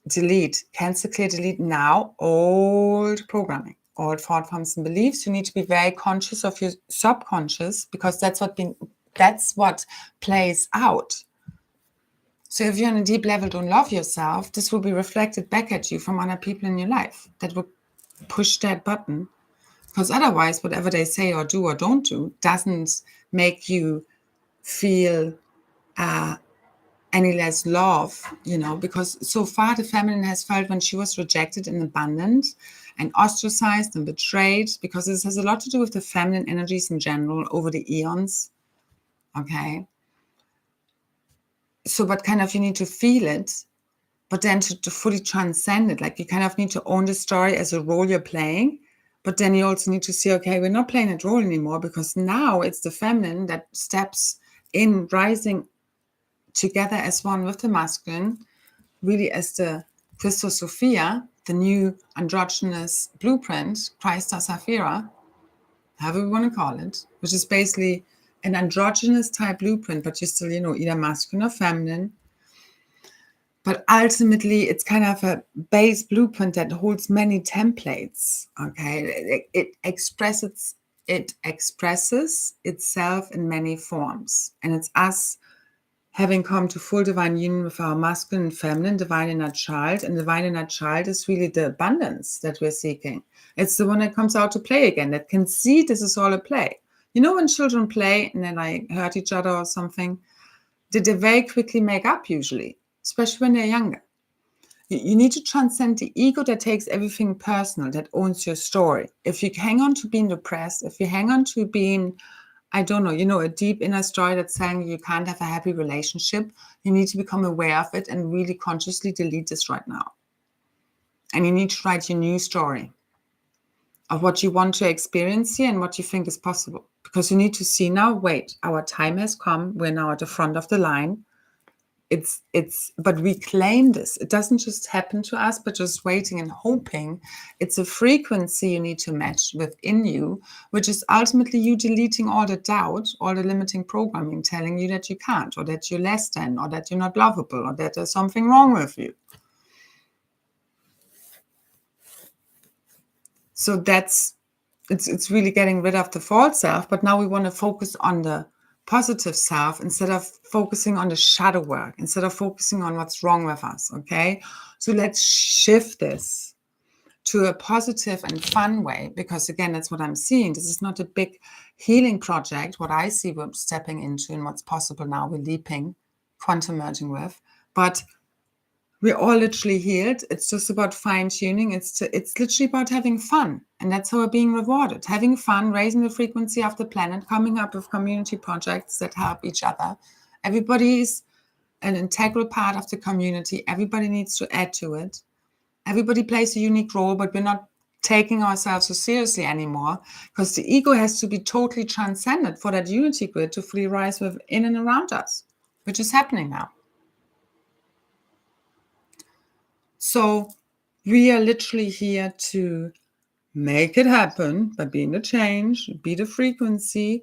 Delete, cancel, clear, delete now, old programming, old thought forms and beliefs. You need to be very conscious of your subconscious, because that's what plays out. So if you on a deep level don't love yourself, this will be reflected back at you from other people in your life that will push that button. Because otherwise, whatever they say or do or don't do doesn't make you feel any less love, because so far the feminine has felt when she was rejected and abandoned and ostracized and betrayed, because this has a lot to do with the feminine energies in general over the eons. Okay. So but kind of you need to feel it, but then to fully transcend it, like you kind of need to own the story as a role you're playing, But then you also need to see, okay, we're not playing that role anymore, because now it's the feminine that steps in, rising together as one with the masculine, really as the Christos Sophia, the new androgynous blueprint, Christ Saphira, however we want to call it, which is basically an androgynous type blueprint, but you're still, either masculine or feminine. But ultimately, it's kind of a base blueprint that holds many templates. Okay, it expresses itself in many forms, and it's us having come to full divine union with our masculine and feminine, divine inner child. And divine inner child is really the abundance that we're seeking. It's the one that comes out to play again, that can see this is all a play. When children play and then hurt each other or something, they very quickly make up usually, especially when they're younger. You need to transcend the ego that takes everything personal, that owns your story. If you hang on to being depressed, if you hang on to being, I don't know, a deep inner story that's saying you can't have a happy relationship, you need to become aware of it and really consciously delete this right now. And you need to write your new story of what you want to experience here and what you think is possible. Because you need to see now, wait, our time has come. We're now at the front of the line. But we claim this. It doesn't just happen to us, but just waiting and hoping. It's a frequency you need to match within you, which is ultimately you deleting all the doubt, all the limiting programming, telling you that you can't, or that you're less than, or that you're not lovable, or that there's something wrong with you. So it's really getting rid of the false self, but now we want to focus on the positive self instead of focusing on the shadow work, instead of focusing on what's wrong with us, okay? So let's shift this to a positive and fun way, because again, that's what I'm seeing. This is not a big healing project, what I see we're stepping into and what's possible now, we're leaping, quantum merging with, but we're all literally healed. It's just about fine-tuning. It's literally about having fun. And that's how we're being rewarded. Having fun, raising the frequency of the planet, coming up with community projects that help each other. Everybody is an integral part of the community. Everybody needs to add to it. Everybody plays a unique role, but we're not taking ourselves so seriously anymore, because the ego has to be totally transcended for that unity grid to fully rise within and around us, which is happening now. So we are literally here to make it happen by being the change, be the frequency,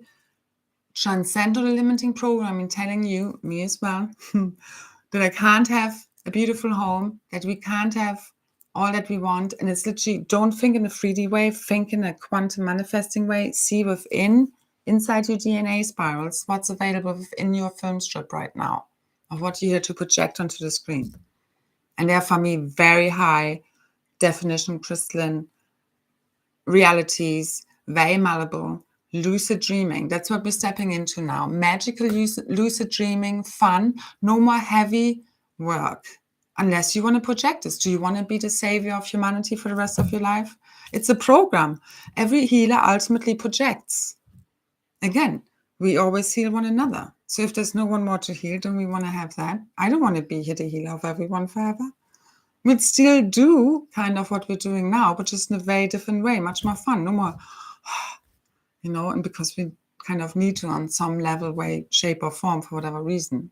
transcend all the limiting programming, telling you, me as well, that I can't have a beautiful home, that we can't have all that we want. And it's literally, don't think in a 3D way, think in a quantum manifesting way, see inside your DNA spirals, what's available within your film strip right now, of what you're here to project onto the screen. And they're, for me, very high definition crystalline realities, very malleable, lucid dreaming. That's what we're stepping into now. Magical lucid dreaming, fun, no more heavy work. Unless you want to project this. Do you want to be the savior of humanity for the rest of your life? It's a program. Every healer ultimately projects. Again, we always heal one another. So if there's no one more to heal, then we want to have that. I don't want to be here the healer of everyone forever. We'd still do kind of what we're doing now, but just in a very different way, much more fun, no more, and because we kind of need to on some level, way, shape or form for whatever reason.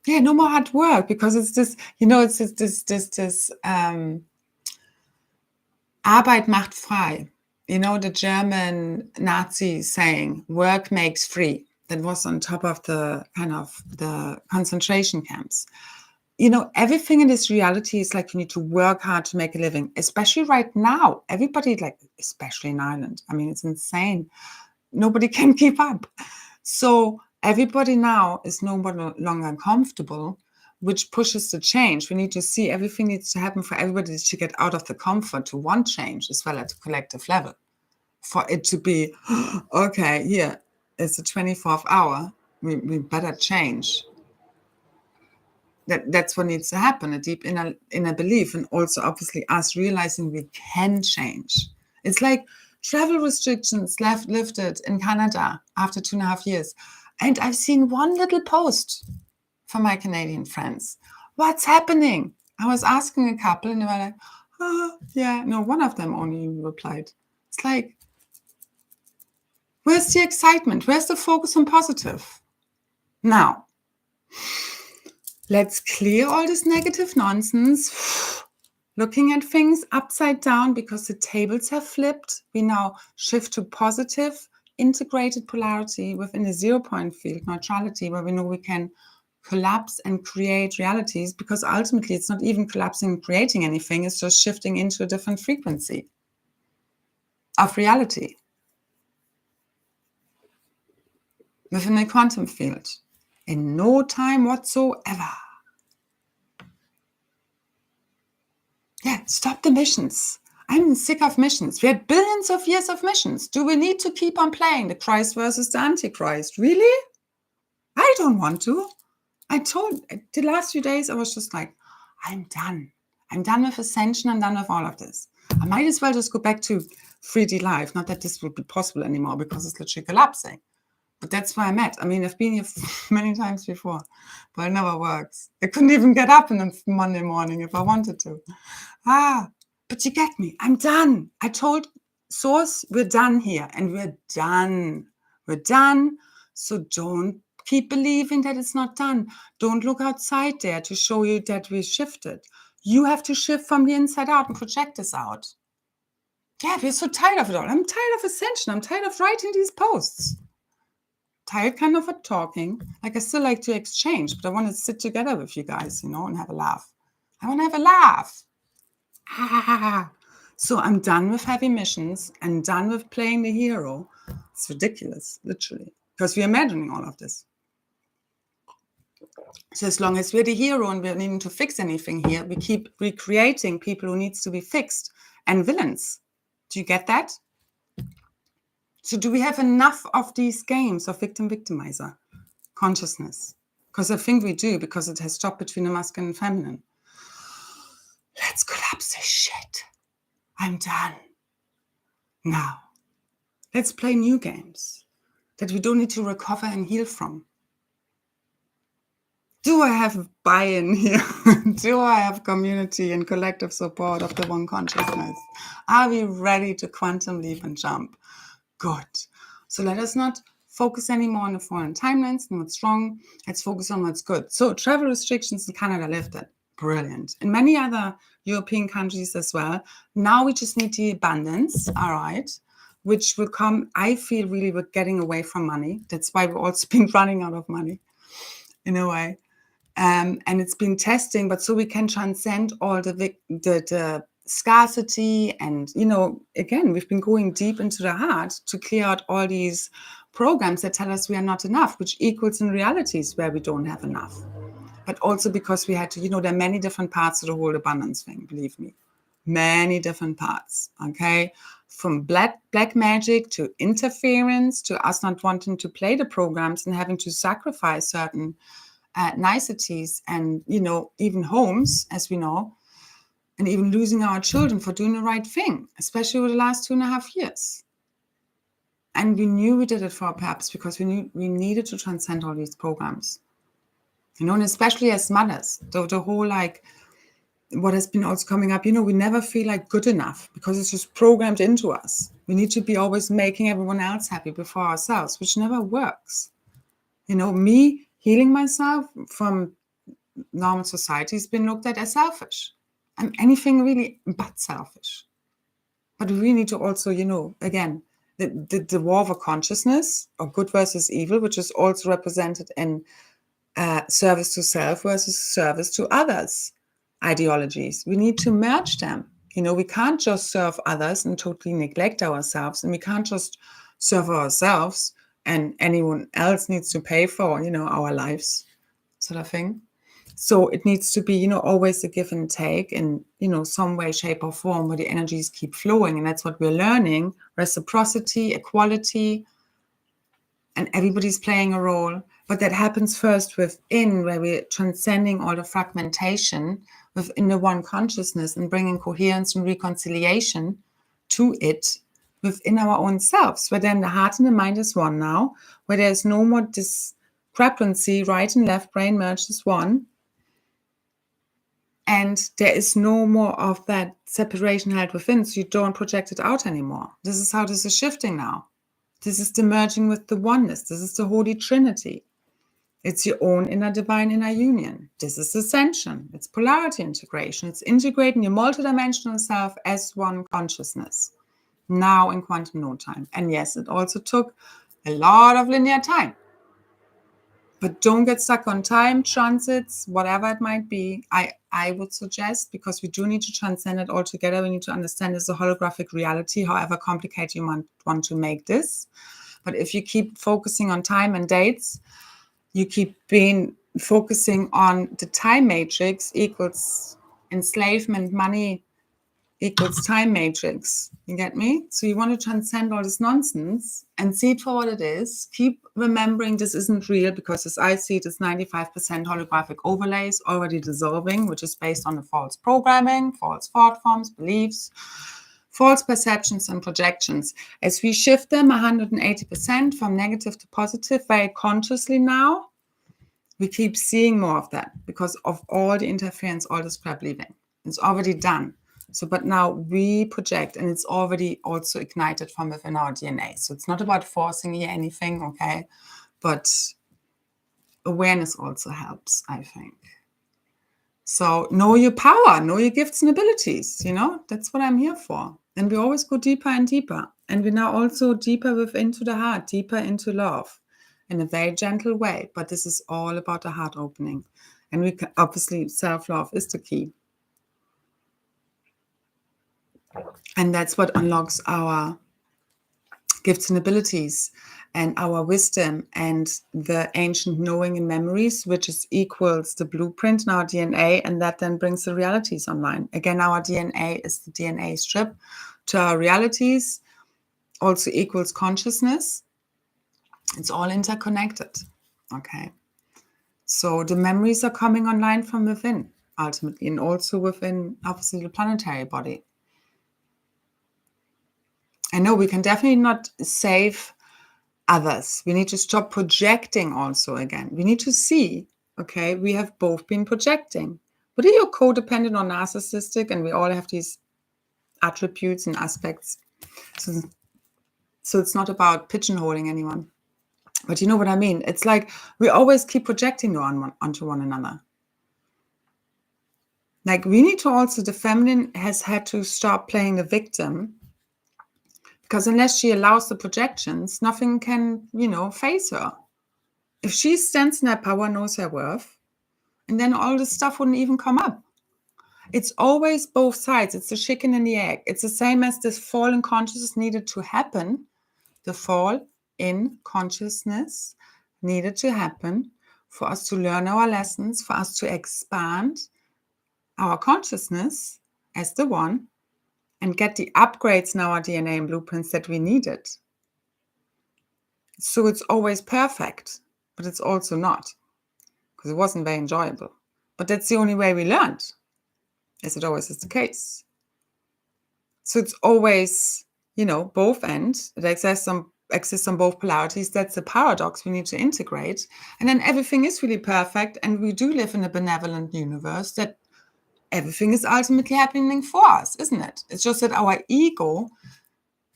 Yeah, no more hard work, because it's this, this Arbeit macht frei. The German Nazi saying, work makes free. That was on top of the kind of the concentration camps. Everything in this reality is like you need to work hard to make a living, especially right now. Everybody, especially in Ireland. I mean, it's insane. Nobody can keep up. So everybody now is no longer comfortable, which pushes the change. We need to see everything needs to happen for everybody to get out of the comfort to want change as well at the collective level. For it to be, okay, here, it's the 24th hour. We better change. That's what needs to happen, a deep inner belief, and also obviously us realizing we can change. It's like travel restrictions lifted in Canada after 2.5 years. And I've seen one little post from my Canadian friends. What's happening? I was asking a couple and they were like, oh, yeah, no, one of them only replied. It's like, where's the excitement? Where's the focus on positive? Now, let's clear all this negative nonsense. Looking at things upside down because the tables have flipped. We now shift to positive, integrated polarity within a 0-point field, neutrality, where we know we can collapse and create realities, because ultimately it's not even collapsing and creating anything. It's just shifting into a different frequency of reality within a quantum field in no time whatsoever. Yeah, stop the missions. I'm sick of missions. We had billions of years of missions. Do we need to keep on playing the Christ versus the Antichrist? Really? I don't want to. The last few days, I was just like, I'm done. I'm done with Ascension. I'm done with all of this. I might as well just go back to 3D life. Not that this would be possible anymore because it's literally collapsing. But that's where I'm at. I mean, I've been here many times before, but it never works. I couldn't even get up on a Monday morning if I wanted to. But you get me. I'm done. I told Source, we're done here, and we're done. We're done. So don't keep believing that it's not done. Don't look outside there to show you that we shifted. You have to shift from the inside out and project this out. Yeah, we're so tired of it all. I'm tired of Ascension. I'm tired of writing these posts. Tired kind of talking. Like, I still like to exchange, but I want to sit together with you guys, and have a laugh. I want to have a laugh. So I'm done with heavy missions. I'm done with playing the hero. It's ridiculous, literally, because we're imagining all of this. So as long as we're the hero and we're needing to fix anything here, we keep recreating people who needs to be fixed and villains. Do you get that? So do we have enough of these games of victim-victimizer consciousness? Because I think we do, because it has stopped between the masculine and feminine. Let's collapse this shit. I'm done. Now, let's play new games that we don't need to recover and heal from. Do I have buy-in here? Do I have community and collective support of the one consciousness? Are we ready to quantum leap and jump? Good. So let us not focus anymore on the foreign timelines and what's wrong. Let's focus on what's good. So travel restrictions in Canada lifted. Brilliant. In many other European countries as well. Now we just need the abundance, all right, which will come, I feel, really with getting away from money. That's why we've also been running out of money in a way. And it's been testing, but so we can transcend all the scarcity. And, again, we've been going deep into the heart to clear out all these programs that tell us we are not enough, which equals in realities where we don't have enough. But also because we had to, there are many different parts of the whole abundance thing, believe me. Many different parts, okay? From black magic to interference to us not wanting to play the programs and having to sacrifice certain niceties and, even homes, as we know, and even losing our children for doing the right thing, especially over the last 2.5 years. And we knew we did it for a purpose because we knew we needed to transcend all these programs. And especially as mothers, the whole, what has been also coming up, we never feel like good enough because it's just programmed into us. We need to be always making everyone else happy before ourselves, which never works. Me healing myself from normal society has been looked at as selfish. I'm anything really but selfish. But we really need to also, again, the war of a consciousness, or good versus evil, which is also represented in service to self versus service to others ideologies. We need to merge them. We can't just serve others and totally neglect ourselves, and we can't just serve ourselves and anyone else needs to pay for, our lives, sort of thing. So it needs to be, always a give and take in, some way, shape or form where the energies keep flowing. And that's what we're learning: reciprocity, equality, and everybody's playing a role. But that happens first within, where we're transcending all the fragmentation within the one consciousness and bringing coherence and reconciliation to it within our own selves, where then the heart and the mind is one now, where there's no more discrepancy, right and left brain merged as one. And there is no more of that separation held within, so you don't project it out anymore. This is how this is shifting now. This is the merging with the oneness. This is the Holy Trinity. It's your own inner divine inner union. This is ascension. It's polarity integration. It's integrating your multidimensional self as one consciousness. Now in quantum no time. And yes, it also took a lot of linear time. But don't get stuck on time, transits, whatever it might be. I would suggest, because we do need to transcend it all together, we need to understand it's a holographic reality, however complicated you want to make this. But if you keep focusing on time and dates, you keep focusing on the time matrix equals enslavement, money equals time matrix. You get me? So you want to transcend all this nonsense and see it for what it is. Keep remembering this isn't real, because as I see it, it's 95% holographic overlays already dissolving, which is based on the false programming, false thought forms, beliefs, false perceptions and projections. As we shift them 180% from negative to positive very consciously now, we keep seeing more of that because of all the interference, all this crap leaving. It's already done. So, but now we project, and it's already also ignited from within our DNA. So it's not about forcing here anything, okay? But awareness also helps, I think. So know your power, know your gifts and abilities, that's what I'm here for. And we always go deeper and deeper. And we now also deeper within to the heart, deeper into love in a very gentle way. But this is all about the heart opening. And we can, obviously, self-love is the key. And that's what unlocks our gifts and abilities and our wisdom and the ancient knowing and memories, which is equals the blueprint in our DNA, and that then brings the realities online. Again, our DNA is the DNA strip to our realities, also equals consciousness. It's all interconnected, okay? So the memories are coming online from within, ultimately, and also within, obviously, the planetary body. I know we can definitely not save others. We need to stop projecting also again. We need to see, okay, we have both been projecting. Whether you're codependent or narcissistic, and we all have these attributes and aspects. So it's not about pigeonholing anyone. But you know what I mean? It's like we always keep projecting onto one another. Like we need to also, the feminine has had to stop playing the victim, because unless she allows the projections, nothing can, face her. If she stands in her power, knows her worth, and then all this stuff wouldn't even come up. It's always both sides. It's the chicken and the egg. It's the same as this fall in consciousness needed to happen. The fall in consciousness needed to happen for us to learn our lessons, for us to expand our consciousness as the one, and get the upgrades in our DNA and blueprints that we needed. So it's always perfect, but it's also not, because it wasn't very enjoyable. But that's the only way we learned, as it always is the case. So it's always, both ends. It exists on both polarities. That's the paradox we need to integrate. And then everything is really perfect, and we do live in a benevolent universe that everything is ultimately happening for us, isn't it? It's just that our ego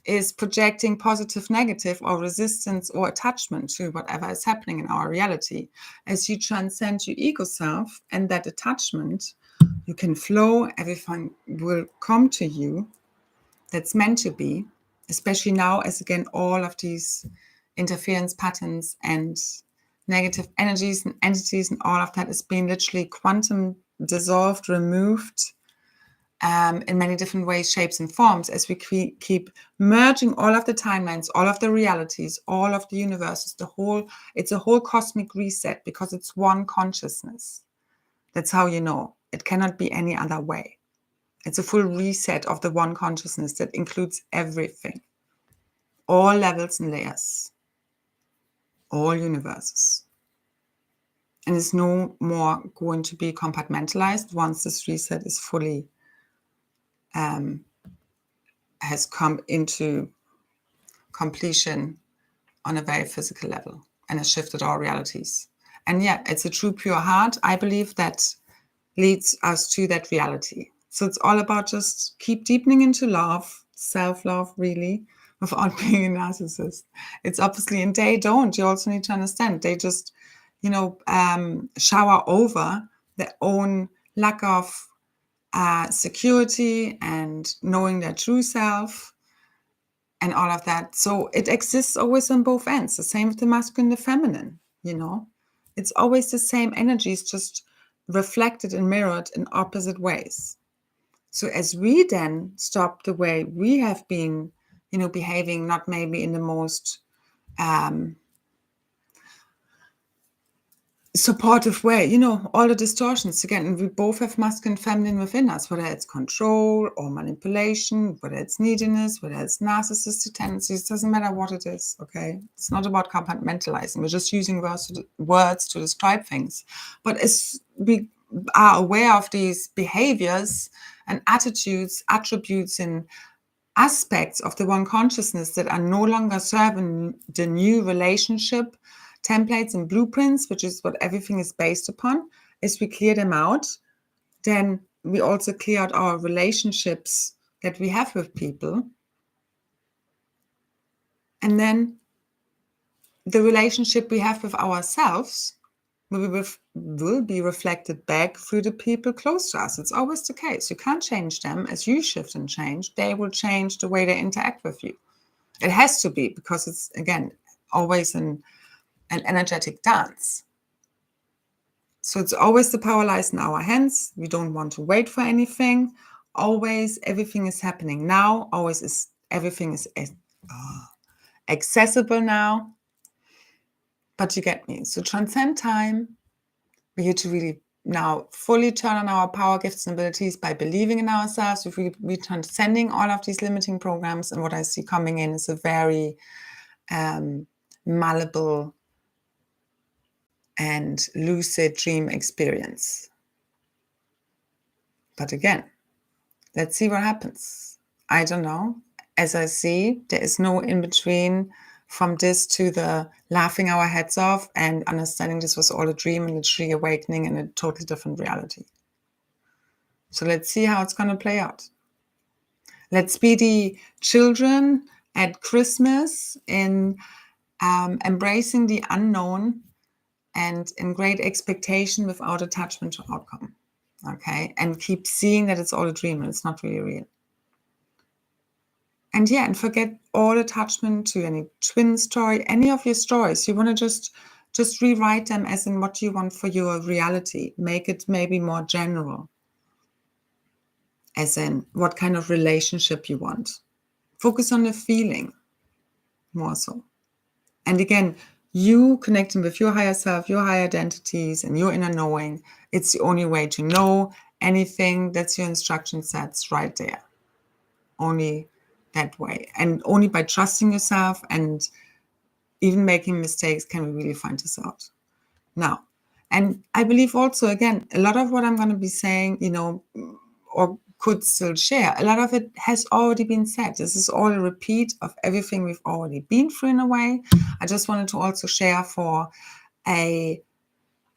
is projecting positive, negative, or resistance or attachment to whatever is happening in our reality. As you transcend your ego self and that attachment, you can flow, everything will come to you that's meant to be, especially now as, again, all of these interference patterns and negative energies and entities and all of that is being literally quantum dissolved, removed, in many different ways, shapes, and forms, as we keep merging all of the timelines, all of the realities, all of the universes, it's a whole cosmic reset, because it's one consciousness. That's how you know. It cannot be any other way. It's a full reset of the one consciousness that includes everything, all levels and layers, all universes. And it's no more going to be compartmentalized once this reset is fully has come into completion on a very physical level and has shifted our realities. And yeah, it's a true pure heart. I believe that leads us to that reality. So it's all about just keep deepening into love, self-love, really, without being a narcissist. It's obviously, and they don't. You also need to understand, they just, shower over their own lack of security and knowing their true self and all of that. So it exists always on both ends. The same with the masculine and the feminine, It's always the same energies, just reflected and mirrored in opposite ways. So as we then stop the way we have been, behaving not maybe in the most supportive way, all the distortions again, and we both have masculine and feminine within us, whether it's control or manipulation, whether it's neediness, whether it's narcissistic tendencies, doesn't matter what it is. Okay, it's not about compartmentalizing. We're just using words to describe things. But as we are aware of these behaviors and attitudes, attributes, and aspects of the one consciousness that are no longer serving the new relationship templates and blueprints, which is what everything is based upon, as we clear them out, then we also clear out our relationships that we have with people. And then the relationship we have with ourselves will be reflected back through the people close to us. It's always the case. You can't change them. As you shift and change, they will change the way they interact with you. It has to be, because it's, again, always an energetic dance. So it's always the power lies in our hands. We don't want to wait for anything. Always everything is happening now. Always everything is accessible now. But you get me. So transcend time. We're here to really now fully turn on our power, gifts, and abilities by believing in ourselves. We're transcending all of these limiting programs. And what I see coming in is a very malleable and lucid dream experience. But again, let's see what happens. I don't know. As I see, there is no in between from this to the laughing our heads off and understanding this was all a dream and it's reawakening in a totally different reality. So let's see how it's going to play out. Let's be the children at Christmas in embracing the unknown and in great expectation without attachment to outcome. Okay, and keep seeing that it's all a dream and it's not really real. And and forget all attachment to any twin story, any of your stories. You want to just rewrite them as in what you want for your reality. Make it maybe more general, as in what kind of relationship you want. Focus on the feeling more so. And again, you connecting with your higher self, your higher identities, and your inner knowing, it's the only way to know anything. That's your instruction sets right there. Only that way. And only by trusting yourself and even making mistakes can we really find this out. Now, and I believe also, again, a lot of what I'm going to be saying, or could still share, a lot of it has already been said. This is all a repeat of everything we've already been through in a way. I just wanted to also share for a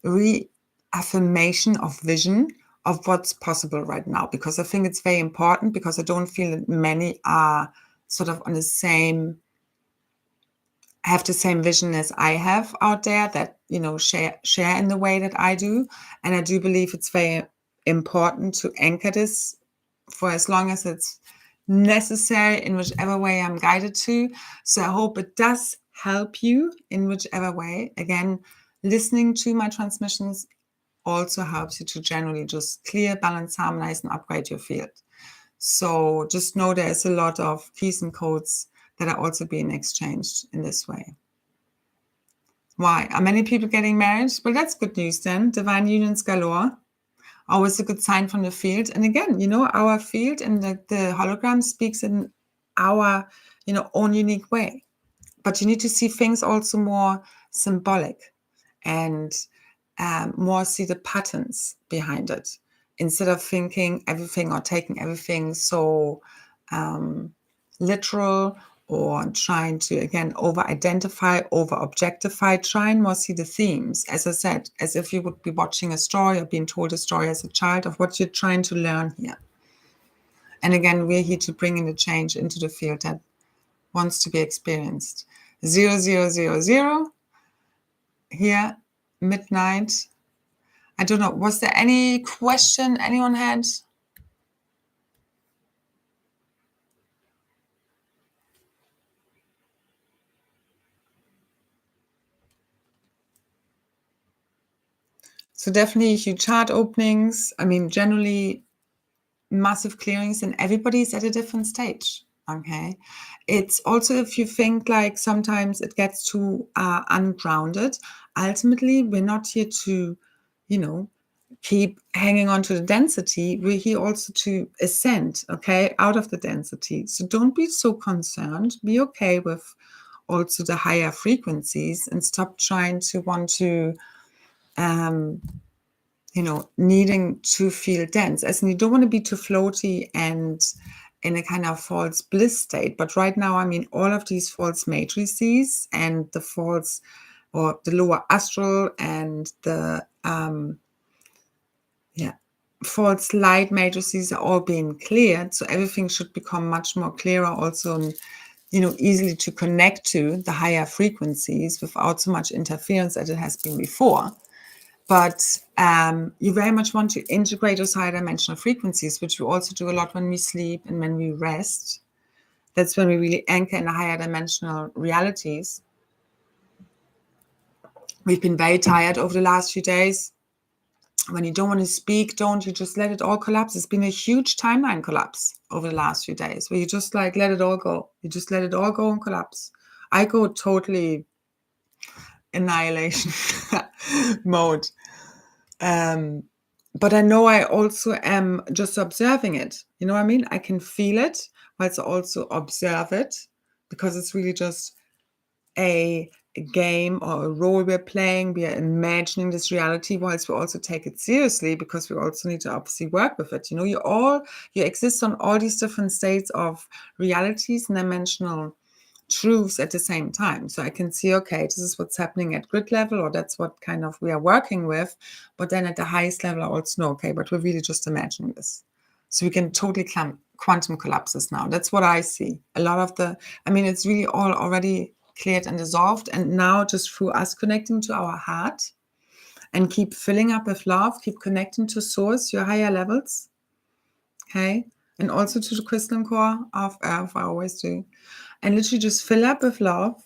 reaffirmation of vision of what's possible right now, because I think it's very important, because I don't feel that many are sort of on the same, have the same vision as I have out there, that, share in the way that I do. And I do believe it's very important to anchor this for as long as it's necessary in whichever way I'm guided to. So I hope it does help you in whichever way. Again, listening to my transmissions also helps you to generally just clear, balance, harmonize, and upgrade your field. So just know there's a lot of keys and codes that are also being exchanged in this way. Why? Are many people getting married? Well, that's good news then. Divine unions galore. Always a good sign from the field. And again, our field and the hologram speaks in our, own unique way. But you need to see things also more symbolic and more see the patterns behind it, instead of thinking everything or taking everything so literal or trying to, again, over-identify, over-objectify, try and more see the themes, as I said, as if you would be watching a story or being told a story as a child of what you're trying to learn here. And again, we're here to bring in the change into the field that wants to be experienced. 0000 here, midnight. I don't know, was there any question anyone had? So definitely huge heart openings. I mean, generally massive clearings, and everybody's at a different stage. Okay. It's also, if you think like sometimes it gets too ungrounded, ultimately we're not here to, keep hanging on to the density. We're here also to ascend, okay, out of the density. So don't be so concerned. Be okay with also the higher frequencies and stop trying to want to needing to feel dense, as in you don't want to be too floaty and in a kind of false bliss state. But right now, I mean, all of these false matrices and the false or the lower astral and the false light matrices are all being cleared. So everything should become much more clearer also, and easily to connect to the higher frequencies without so much interference as it has been before. But you very much want to integrate those higher dimensional frequencies, which we also do a lot when we sleep and when we rest. That's when we really anchor in the higher dimensional realities. We've been very tired over the last few days. When you don't want to speak, don't you just let it all collapse. It's been a huge timeline collapse over the last few days where you just like let it all go. You just let it all go and collapse. I go totally annihilation mode. But I know I also am just observing it. You know what I mean? I can feel it, but also observe it, because it's really just a game or a role we're playing. We are imagining this reality, whilst we also take it seriously, because we also need to obviously work with it. You exist on all these different states of realities and dimensional truths at the same time. So I can see, okay, this is what's happening at grid level, or that's what kind of we are working with. But then at the highest level, I also know, okay, but we're really just imagining this. So we can totally quantum collapses now. That's what I see. A lot of it's really all already cleared and dissolved. And now just through us connecting to our heart and keep filling up with love, keep connecting to source, your higher levels. Okay. And also to the crystalline core of Earth, I always do. And literally just fill up with love.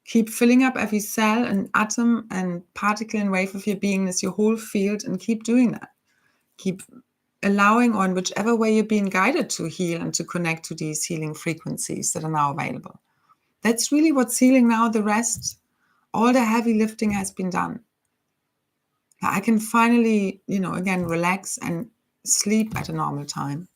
Keep filling up every cell and atom and particle and wave of your beingness, your whole field, and keep doing that. Keep allowing, or in whichever way you're being guided to heal and to connect to these healing frequencies that are now available. That's really what's healing now. The rest, all the heavy lifting has been done. I can finally, again, relax and sleep at a normal time.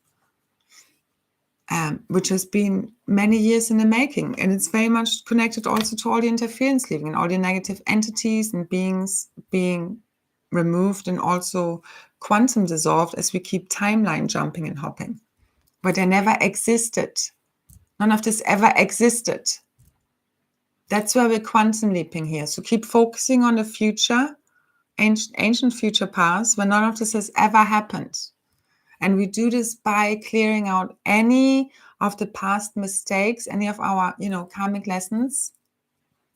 Which has been many years in the making. And it's very much connected also to all the interference leaving and all the negative entities and beings being removed, and also quantum dissolved as we keep timeline jumping and hopping. But they never existed. None of this ever existed. That's why we're quantum leaping here. So keep focusing on the future, ancient future past, where none of this has ever happened. And we do this by clearing out any of the past mistakes, any of our, karmic lessons,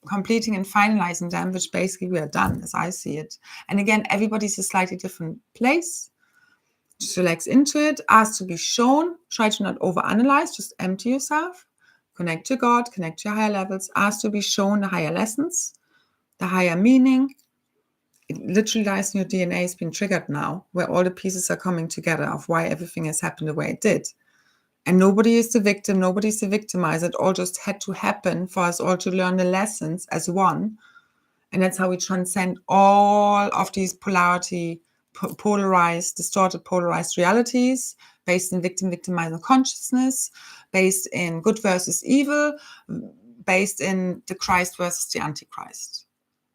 completing and finalizing them, which basically we are done, as I see it. And again, everybody's a slightly different place. Just relax into it, ask to be shown, try to not overanalyze, just empty yourself, connect to God, connect to your higher levels, ask to be shown the higher lessons, the higher meaning. It literally lies in your DNA. Is being triggered now, where all the pieces are coming together of why everything has happened the way it did. And nobody is the victim, nobody's the victimizer. It all just had to happen for us all to learn the lessons as one. And that's how we transcend all of these distorted, polarized realities based in victimizer consciousness, based in good versus evil, based in the Christ versus the Antichrist.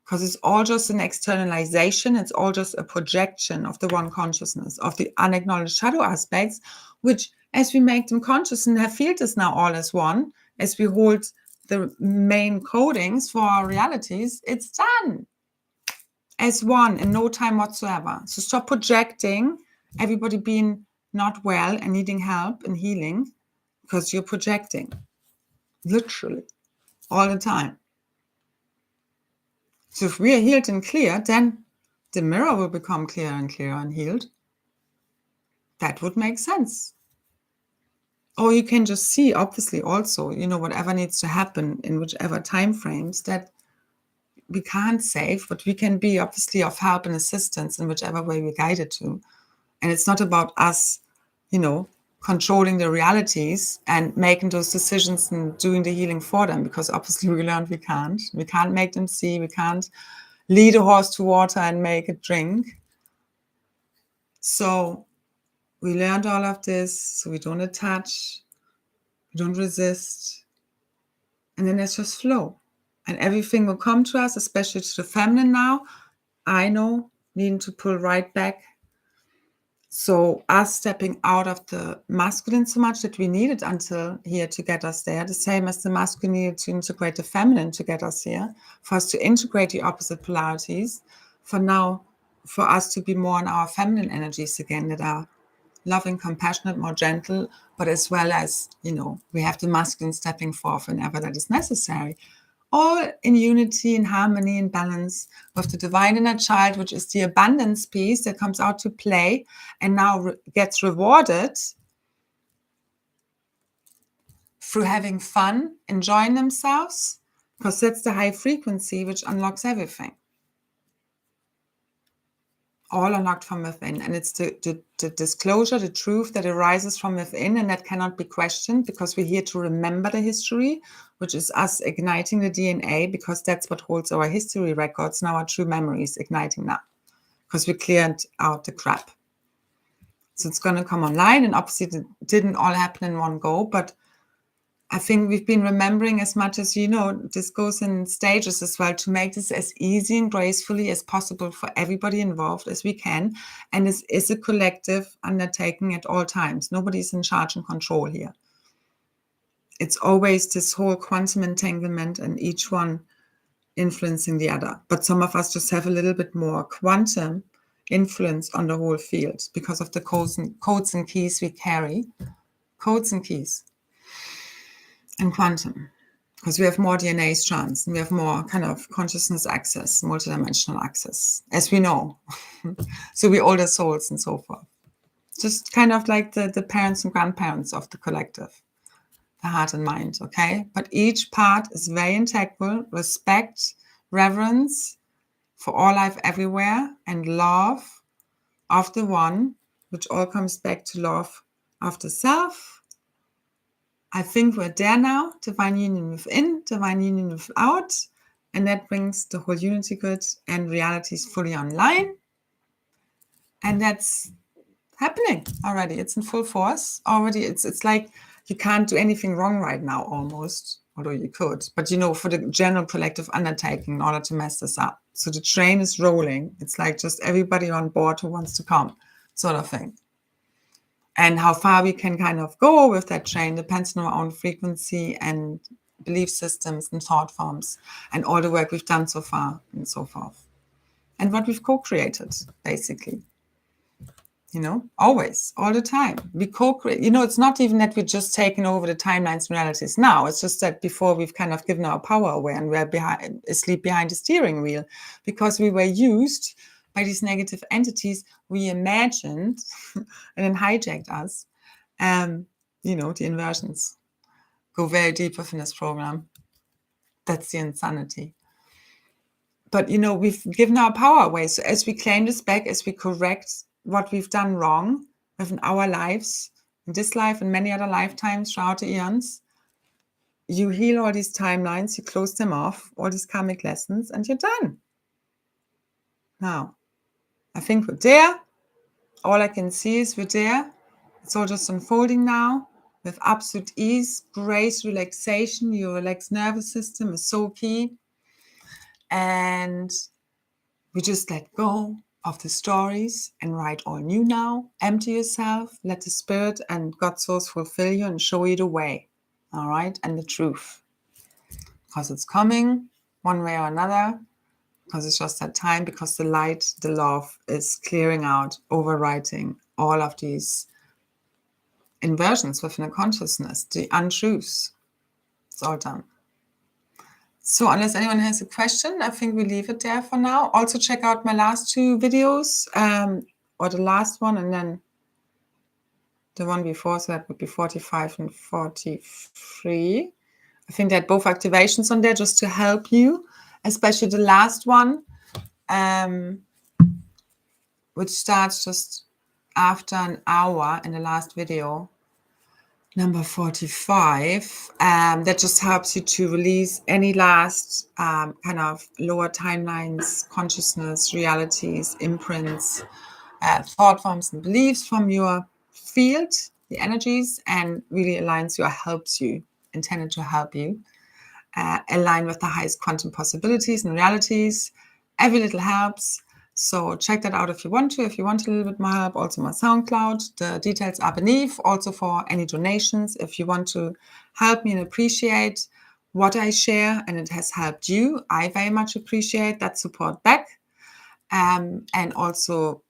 Because it's all just an externalization. It's all just a projection of the one consciousness, of the unacknowledged shadow aspects, which, as we make them conscious and have felt this now all as one, as we hold the main codings for our realities, it's done as one in no time whatsoever. So stop projecting everybody being not well and needing help and healing, because you're projecting literally all the time. So if we are healed and clear, then the mirror will become clearer and clearer and healed. That would make sense. Or you can just see, obviously, also, whatever needs to happen in whichever time frames that we can't save, but we can be obviously of help and assistance in whichever way we're guided to. And it's not about us, controlling the realities and making those decisions and doing the healing for them, because obviously we learned we can't. We can't make them see. We can't lead a horse to water and make it drink. So we learned all of this, so we don't attach, we don't resist, and then there's just flow. And everything will come to us, especially to the feminine now. I know, needing to pull right back. So us stepping out of the masculine so much that we needed until here to get us there, the same as the masculine needed to integrate the feminine to get us here, for us to integrate the opposite polarities, for us to be more in our feminine energies again, that are loving, compassionate, more gentle, but as well as, we have the masculine stepping forth whenever that is necessary. All in unity, in harmony, in balance with the divine inner child, which is the abundance piece that comes out to play and now gets rewarded through having fun, enjoying themselves, because that's the high frequency which unlocks everything. All unlocked from within. And it's the disclosure, the truth that arises from within, and that cannot be questioned, because we're here to remember the history, which is us igniting the DNA, because that's what holds our history records, now our true memories igniting now, because we cleared out the crap. So it's going to come online, and obviously it didn't all happen in one go, but I think we've been remembering as much as, this goes in stages as well, to make this as easy and gracefully as possible for everybody involved as we can. And this is a collective undertaking at all times. Nobody's in charge and control here. It's always this whole quantum entanglement and each one influencing the other. But some of us just have a little bit more quantum influence on the whole field because of the codes and keys we carry. Codes and keys. And quantum, because we have more DNA strands and we have more kind of consciousness access, multidimensional access, as we know. So we're older souls and so forth. Just kind of like the parents and grandparents of the collective, the heart and mind, okay? But each part is very integral, respect, reverence for all life everywhere, and love of the one, which all comes back to love of the self. I think we're there now, divine union within, divine union without, and that brings the whole unity grid and realities fully online. And that's happening already. It's in full force already. It's like you can't do anything wrong right now almost, although you could. But, for the general collective undertaking in order to mess this up. So the train is rolling. It's like just everybody on board who wants to come, sort of thing. And how far we can kind of go with that train depends on our own frequency and belief systems and thought forms and all the work we've done so far and so forth. And what we've co-created, basically. Always, all the time. We co-create. It's not even that we're just taking over the timelines and realities now. It's just that before we've kind of given our power away and we're asleep behind the steering wheel because we were used by these negative entities we imagined and then hijacked us. The inversions go very deep within this program. That's the insanity. But, we've given our power away. So as we claim this back, as we correct what we've done wrong within our lives, in this life and many other lifetimes throughout the eons, you heal all these timelines, you close them off, all these karmic lessons, and you're done. Now, I think we're there. All I can see is we're there. It's all just unfolding now with absolute ease, grace, relaxation. Your relaxed nervous system is so key. And we just let go of the stories and write all new now. Empty yourself. Let the spirit and God source fulfill you and show you the way. all right, and the truth. Because it's coming one way or another, because it's just that time, because the light, the love is clearing out, overwriting all of these inversions within the consciousness, the untruths. It's all done. So unless anyone has a question, I think we leave it there for now. Also check out my last two videos, or the last one, and then the one before, so that would be 45 and 43. I think they had both activations on there just to help you, especially the last one, which starts just after an hour in the last video. Number 45, that just helps you to release any last kind of lower timelines, consciousness, realities, imprints, thought forms and beliefs from your field, the energies, and really aligns you or helps you, intended to help you, align with the highest quantum possibilities and realities. Every little helps. So check that out if you want to. If you want a little bit more help, also my SoundCloud. The details are beneath. Also for any donations, if you want to help me and appreciate what I share and it has helped you, I very much appreciate that support back. And also,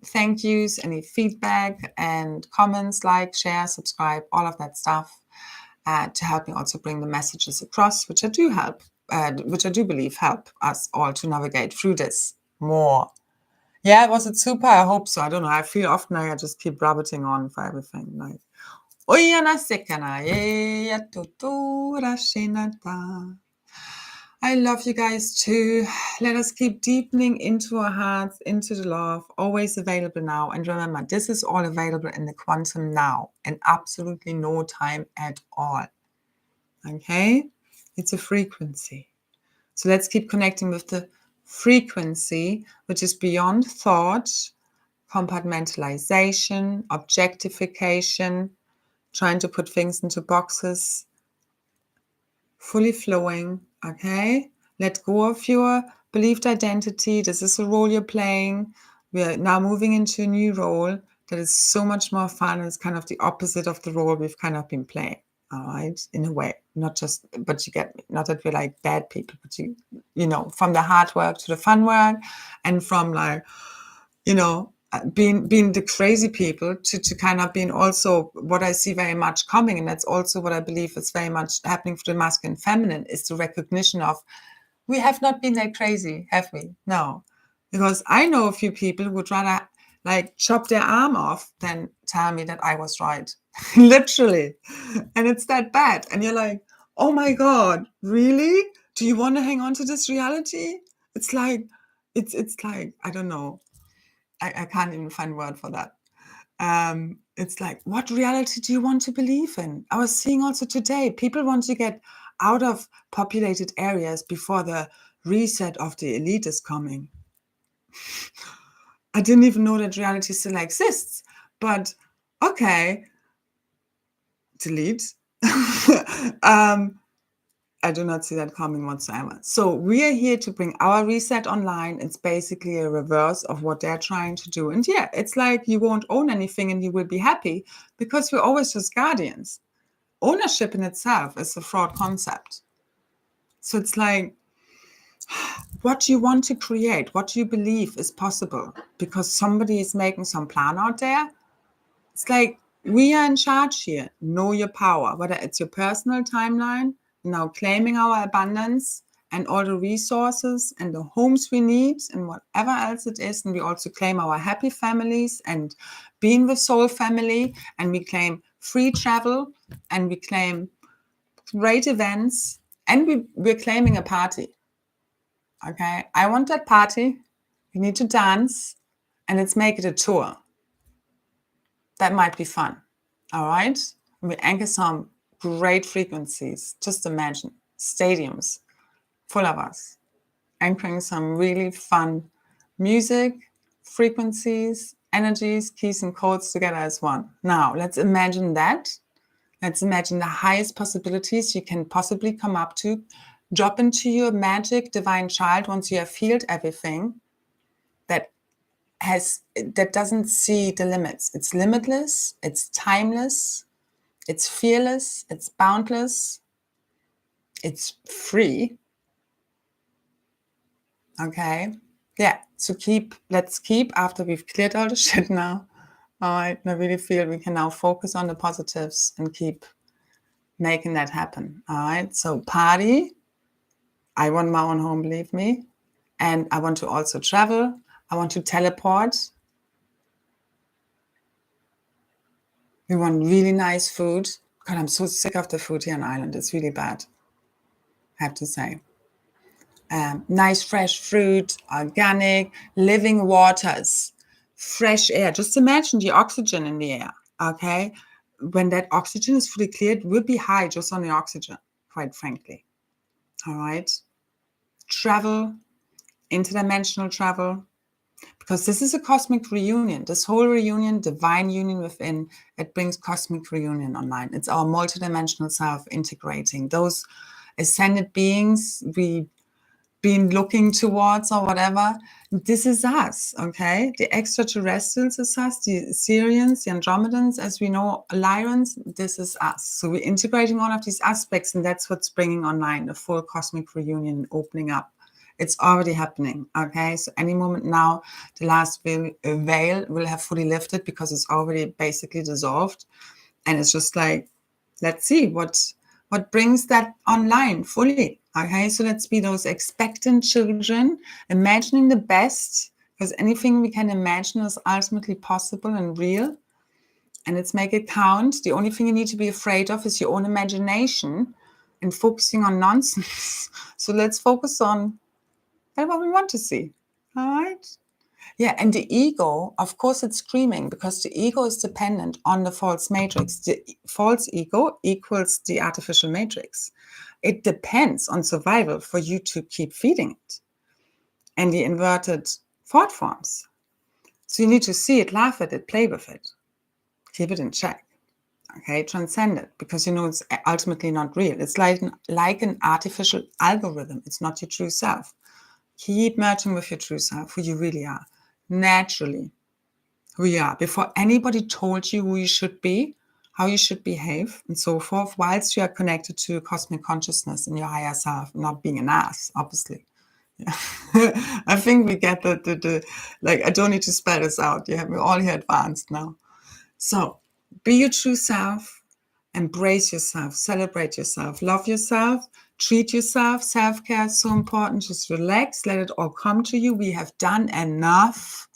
thank yous, any feedback and comments, like, share, subscribe, all of that stuff, to help me also bring the messages across, which I do believe help us all to navigate through this more. Yeah, was it super? I hope so. I don't know. I feel often I just keep rabbiting on for everything. Like, I love you guys too. Let us keep deepening into our hearts, into the love, always available now. And remember, this is all available in the quantum now, in absolutely no time at all. Okay? It's a frequency. So let's keep connecting with the frequency, which is beyond thought, compartmentalization, objectification, trying to put things into boxes, fully flowing, okay? Let go of your believed identity. This is a role you're playing. We are now moving into a new role that is so much more fun. It's kind of the opposite of the role we've kind of been playing. All right, in a way, but you get me. Not that we're like bad people, but from the hard work to the fun work, and from like, being the crazy people to kind of being also what I see very much coming, and that's also what I believe is very much happening for the masculine and feminine, is the recognition of we have not been that crazy, have we? No, because I know a few people who would rather like chop their arm off than tell me that I was right. Literally. And it's that bad. And you're like, oh my God, really? Do you want to hang on to this reality? It's like, it's like, I don't know. I can't even find a word for that. It's like, what reality do you want to believe in? I was seeing also today, people want to get out of populated areas before the reset of the elite is coming. I didn't even know that reality still exists, but okay, delete. I do not see that coming whatsoever. So we are here to bring our reset online. It's basically a reverse of what they're trying to do. And yeah, it's like you won't own anything and you will be happy because we're always just guardians. Ownership in itself is a fraud concept. So it's like, what you want to create, what you believe is possible because somebody is making some plan out there. It's like, we are in charge here. Know your power, whether it's your personal timeline, now claiming our abundance and all the resources and the homes we need and whatever else it is. And we also claim our happy families and being with soul family, and we claim free travel, and we claim great events, and we're claiming a party. Okay, I want that party. We need to dance, and let's make it a tour. That might be fun. All right. We anchor some great frequencies. Just imagine stadiums full of us, anchoring some really fun music, frequencies, energies, keys, and codes together as one. Now, let's imagine that. Let's imagine the highest possibilities you can possibly come up to. Drop into your magic divine child once you have healed everything that doesn't see the limits. It's limitless, it's timeless, It's fearless, it's boundless, it's free. Okay. Yeah. So let's keep, after we've cleared all the shit now. All right. I really feel we can now focus on the positives and keep making that happen. All right. So party. I want my own home, believe me. And I want to also travel. I want to teleport. We want really nice food. God, I'm so sick of the food here on Ireland. It's really bad, I have to say. Nice fresh fruit, organic, living waters, fresh air. Just imagine the oxygen in the air, okay? When that oxygen is fully cleared, we'll be high just on the oxygen, quite frankly. All right? Travel, interdimensional travel, because this is a cosmic reunion. This whole reunion, divine union within, it brings cosmic reunion online. It's our multidimensional self integrating. Those ascended beings we been looking towards or whatever, this is us, okay? The extraterrestrials is us, the Syrians, the Andromedans, as we know, Lyrans, this is us. So we're integrating all of these aspects, and that's what's bringing online the full cosmic reunion, opening up. It's already happening, okay? So any moment now, the last veil will have fully lifted because it's already basically dissolved. And it's just like, let's see what brings that online fully. Okay, so let's be those expectant children, imagining the best, because anything we can imagine is ultimately possible and real. And let's make it count. The only thing you need to be afraid of is your own imagination and focusing on nonsense. So let's focus on what we want to see. All right. Yeah, and the ego, of course, it's screaming because the ego is dependent on the false matrix. The false ego equals the artificial matrix. It depends on survival for you to keep feeding it and the inverted thought forms. So you need to see it, laugh at it, play with it, keep it in check. Okay, transcend it, because you know it's ultimately not real. It's like an artificial algorithm. It's not your true self. Keep merging with your true self, who you really are, naturally. Who you are, before anybody told you who you should be, how you should behave, and so forth, whilst you are connected to cosmic consciousness and your higher self, not being an ass, obviously. Yeah. I think we get the like, I don't need to spell this out. Yeah, we're all here advanced now. So be your true self, embrace yourself, celebrate yourself, love yourself, treat yourself. Self-care is so important. Just relax, let it all come to you. We have done enough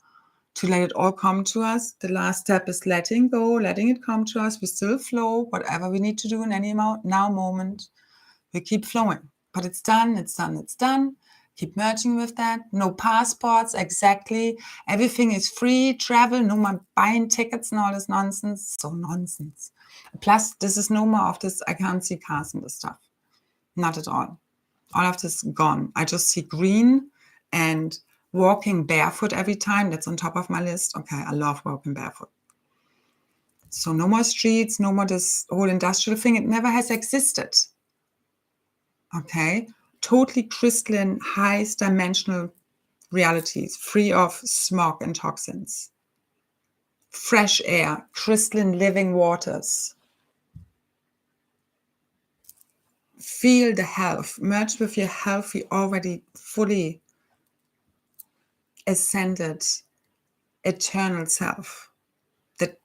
to let it all come to us. The last step is letting go, letting it come to us. We still flow, whatever we need to do in any now moment. We keep flowing, but it's done, it's done, it's done. Keep merging with that. No passports, exactly. Everything is free, travel, no more buying tickets and all this nonsense. So nonsense. Plus, this is no more of this, I can't see cars and this stuff. Not at all. All of this gone. I just see green and walking barefoot every time. That's on top of my list. Okay, I love walking barefoot. So no more streets, no more this whole industrial thing. It never has existed. Okay, totally crystalline, highest dimensional realities, free of smog and toxins. Fresh air, crystalline living waters. Feel the health. Merge with your healthy, already fully ascended eternal self that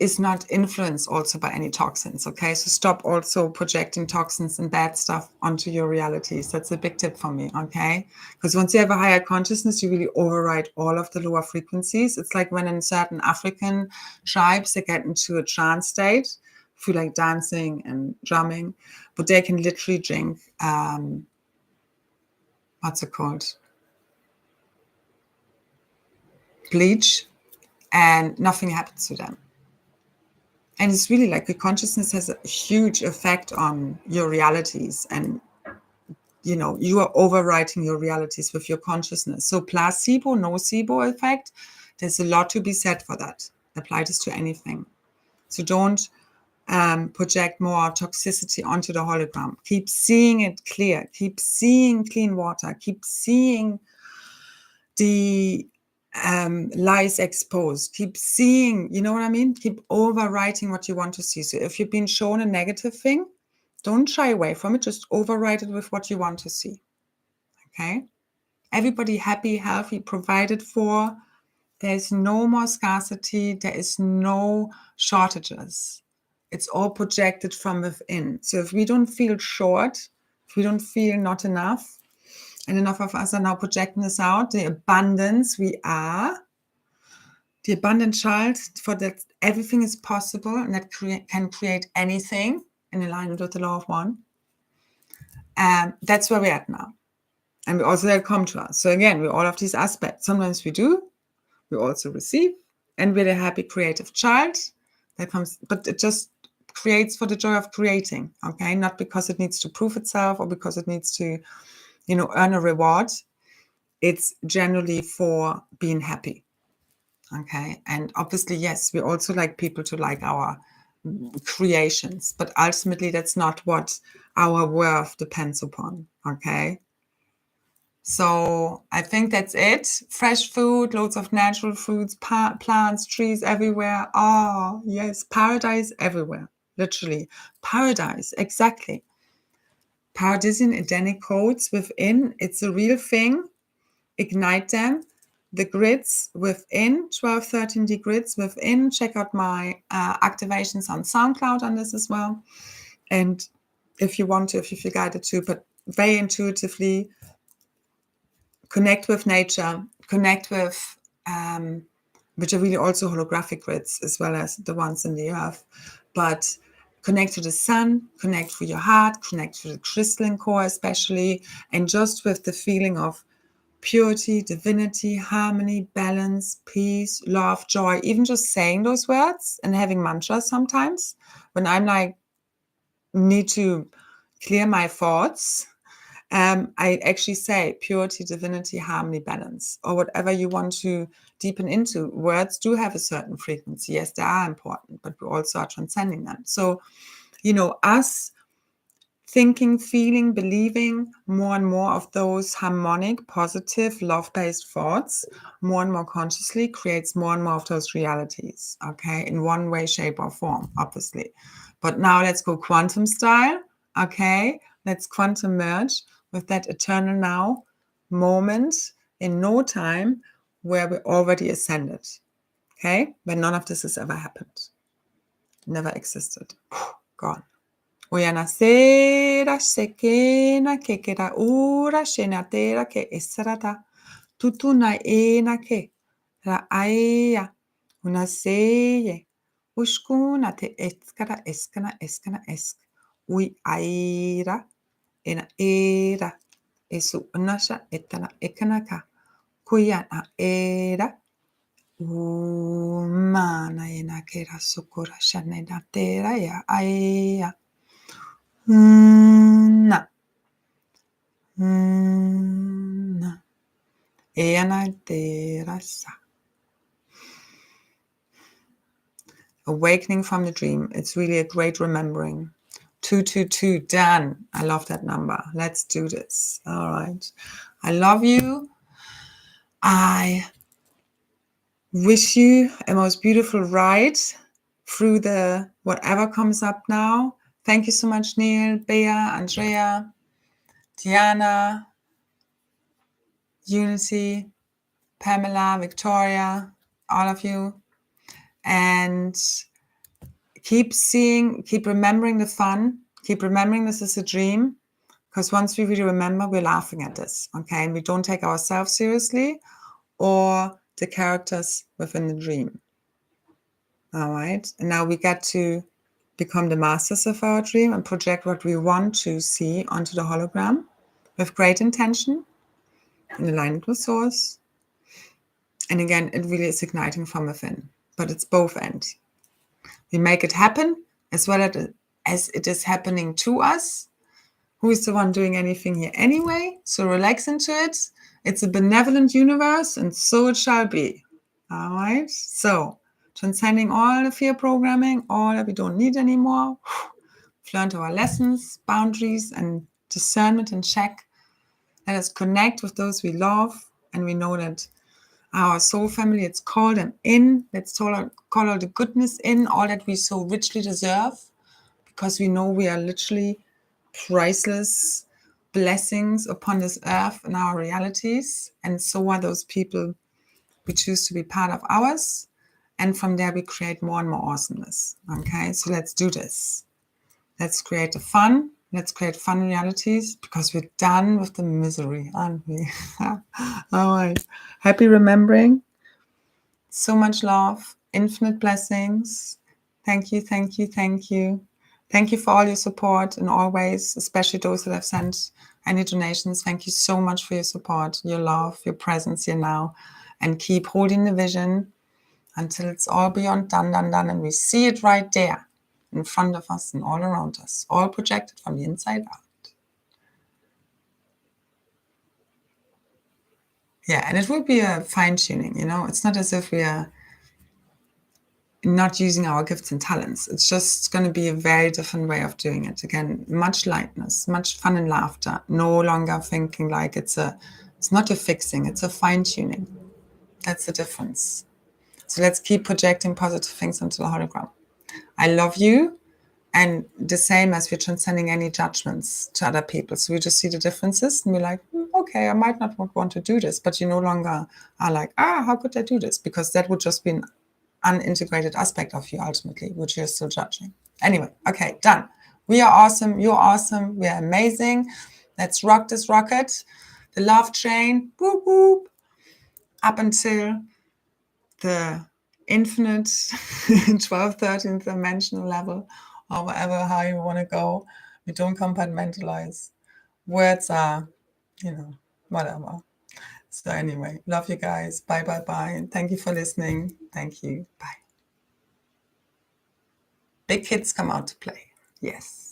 is not influenced also by any toxins. Okay, so stop also projecting toxins and bad stuff onto your realities. That's a big tip for me. Okay, because once you have a higher consciousness, you really override all of the lower frequencies. It's like when in certain African tribes they get into a trance state, feel like dancing and drumming, but they can literally drink what's it called, bleach, and nothing happens to them. And it's really like the consciousness has a huge effect on your realities, and you know, you are overwriting your realities with your consciousness. So placebo, nocebo effect, there's a lot to be said for that. Apply this to anything. So don't project more toxicity onto the hologram. Keep seeing it clear. Keep seeing clean water. Keep seeing the lies exposed. Keep seeing, you know what I mean? Keep overwriting what you want to see. So if you've been shown a negative thing, don't shy away from it. Just overwrite it with what you want to see. Okay? Everybody happy, healthy, provided for. There's no more scarcity. There is no shortages. It's all projected from within. So if we don't feel short, if we don't feel not enough, and enough of us are now projecting this out, the abundance we are, the abundant child, for that everything is possible and that can create anything in alignment with the law of one. And that's where we're at now. And we also let it come to us. So again, we all have these aspects. Sometimes we do, we also receive, and we're the happy creative child that comes, but it just creates for the joy of creating, okay? Not because it needs to prove itself or because it needs to, earn a reward. It's generally for being happy, okay? And obviously, yes, we also like people to like our creations, but ultimately that's not what our worth depends upon, okay? So I think that's it. Fresh food, loads of natural fruits, plants, trees everywhere. Oh, yes, paradise everywhere, literally. Paradise, exactly. Paradisian Edenic codes within, it's a real thing. Ignite them. The grids within, 12, 13D grids within. Check out my activations on SoundCloud on this as well. And if you want to, if you feel guided to, but very intuitively, connect with nature, connect with, which are really also holographic grids as well as the ones in the earth, but connect to the sun, connect with your heart, connect to the crystalline core especially, and just with the feeling of purity, divinity, harmony, balance, peace, love, joy, even just saying those words and having mantras sometimes when I'm like, need to clear my thoughts. I actually say purity, divinity, harmony, balance, or whatever you want to deepen into. Words do have a certain frequency. Yes, they are important, but we also are transcending them. So, us thinking, feeling, believing more and more of those harmonic, positive, love-based thoughts, more and more consciously creates more and more of those realities, okay, in one way, shape, or form, obviously. But now let's go quantum style, okay? Let's quantum merge with that eternal now moment in no time where we already ascended, okay? When none of this has ever happened. Never existed. Gone. Uyana sera sekena kekera ura shenatera ke esrata tutuna ena ke ra aya una seye ushkuna te eskara eskana eskana esk ui aira ena era esu unasha etana ekanaka kuyana era umana ena kera sukura shanena tera ya aya na ena tera sa. Awakening from the dream. It's really a great remembering. 222, done. I love that number. Let's do this. All right. I love you. I wish you a most beautiful ride through the whatever comes up now. Thank you so much, Neil, Bea, Andrea, Diana, Unity, Pamela, Victoria, all of you. And keep remembering the fun. Keep remembering this is a dream. Because once we really remember, we're laughing at this, okay? And we don't take ourselves seriously or the characters within the dream. All right? And now we get to become the masters of our dream and project what we want to see onto the hologram with great intention, in alignment with source. And again, it really is igniting from within, but it's both ends. We make it happen as well as it is happening to us. Who is the one doing anything here anyway? So relax into it. It's a benevolent universe, and so it shall be. All right? So transcending all the fear programming, all that we don't need anymore. We've learned our lessons, boundaries, and discernment in check. Let us connect with those we love, and we know that our soul family. Let's call them in. Let's call all the goodness in, all that we so richly deserve, because we know we are literally priceless blessings upon this earth and our realities. And so are those people we choose to be part of ours. And from there, we create more and more awesomeness. Okay, so let's do this. Let's create the fun. Let's create fun realities, because we're done with the misery, aren't we? All right. Happy remembering. So much love, infinite blessings. Thank you, thank you, thank you. Thank you for all your support in all ways, especially those that have sent any donations. Thank you so much for your support, your love, your presence here now. And keep holding the vision until it's all beyond done, and we see it right there in front of us and all around us, all projected from the inside out. Yeah, and it will be a fine-tuning, It's not as if we are not using our gifts and talents. It's just going to be a very different way of doing it. Again, much lightness, much fun and laughter. No longer thinking like it's not a fixing, it's a fine-tuning. That's the difference. So let's keep projecting positive things onto the hologram. I love you. And the same as we're transcending any judgments to other people. So we just see the differences and we're like, okay, I might not want to do this, but you no longer are like, how could I do this? Because that would just be an unintegrated aspect of you ultimately, which you're still judging. Anyway, okay, done. We are awesome. You're awesome. We are amazing. Let's rock this rocket. The love train, whoop, whoop, up until the infinite 12th, 13th dimensional level, or whatever, how you want to go. We don't compartmentalize. Words are, whatever. So anyway, love you guys. Bye, bye, bye. Thank you for listening. Thank you. Bye. Big kids come out to play. Yes.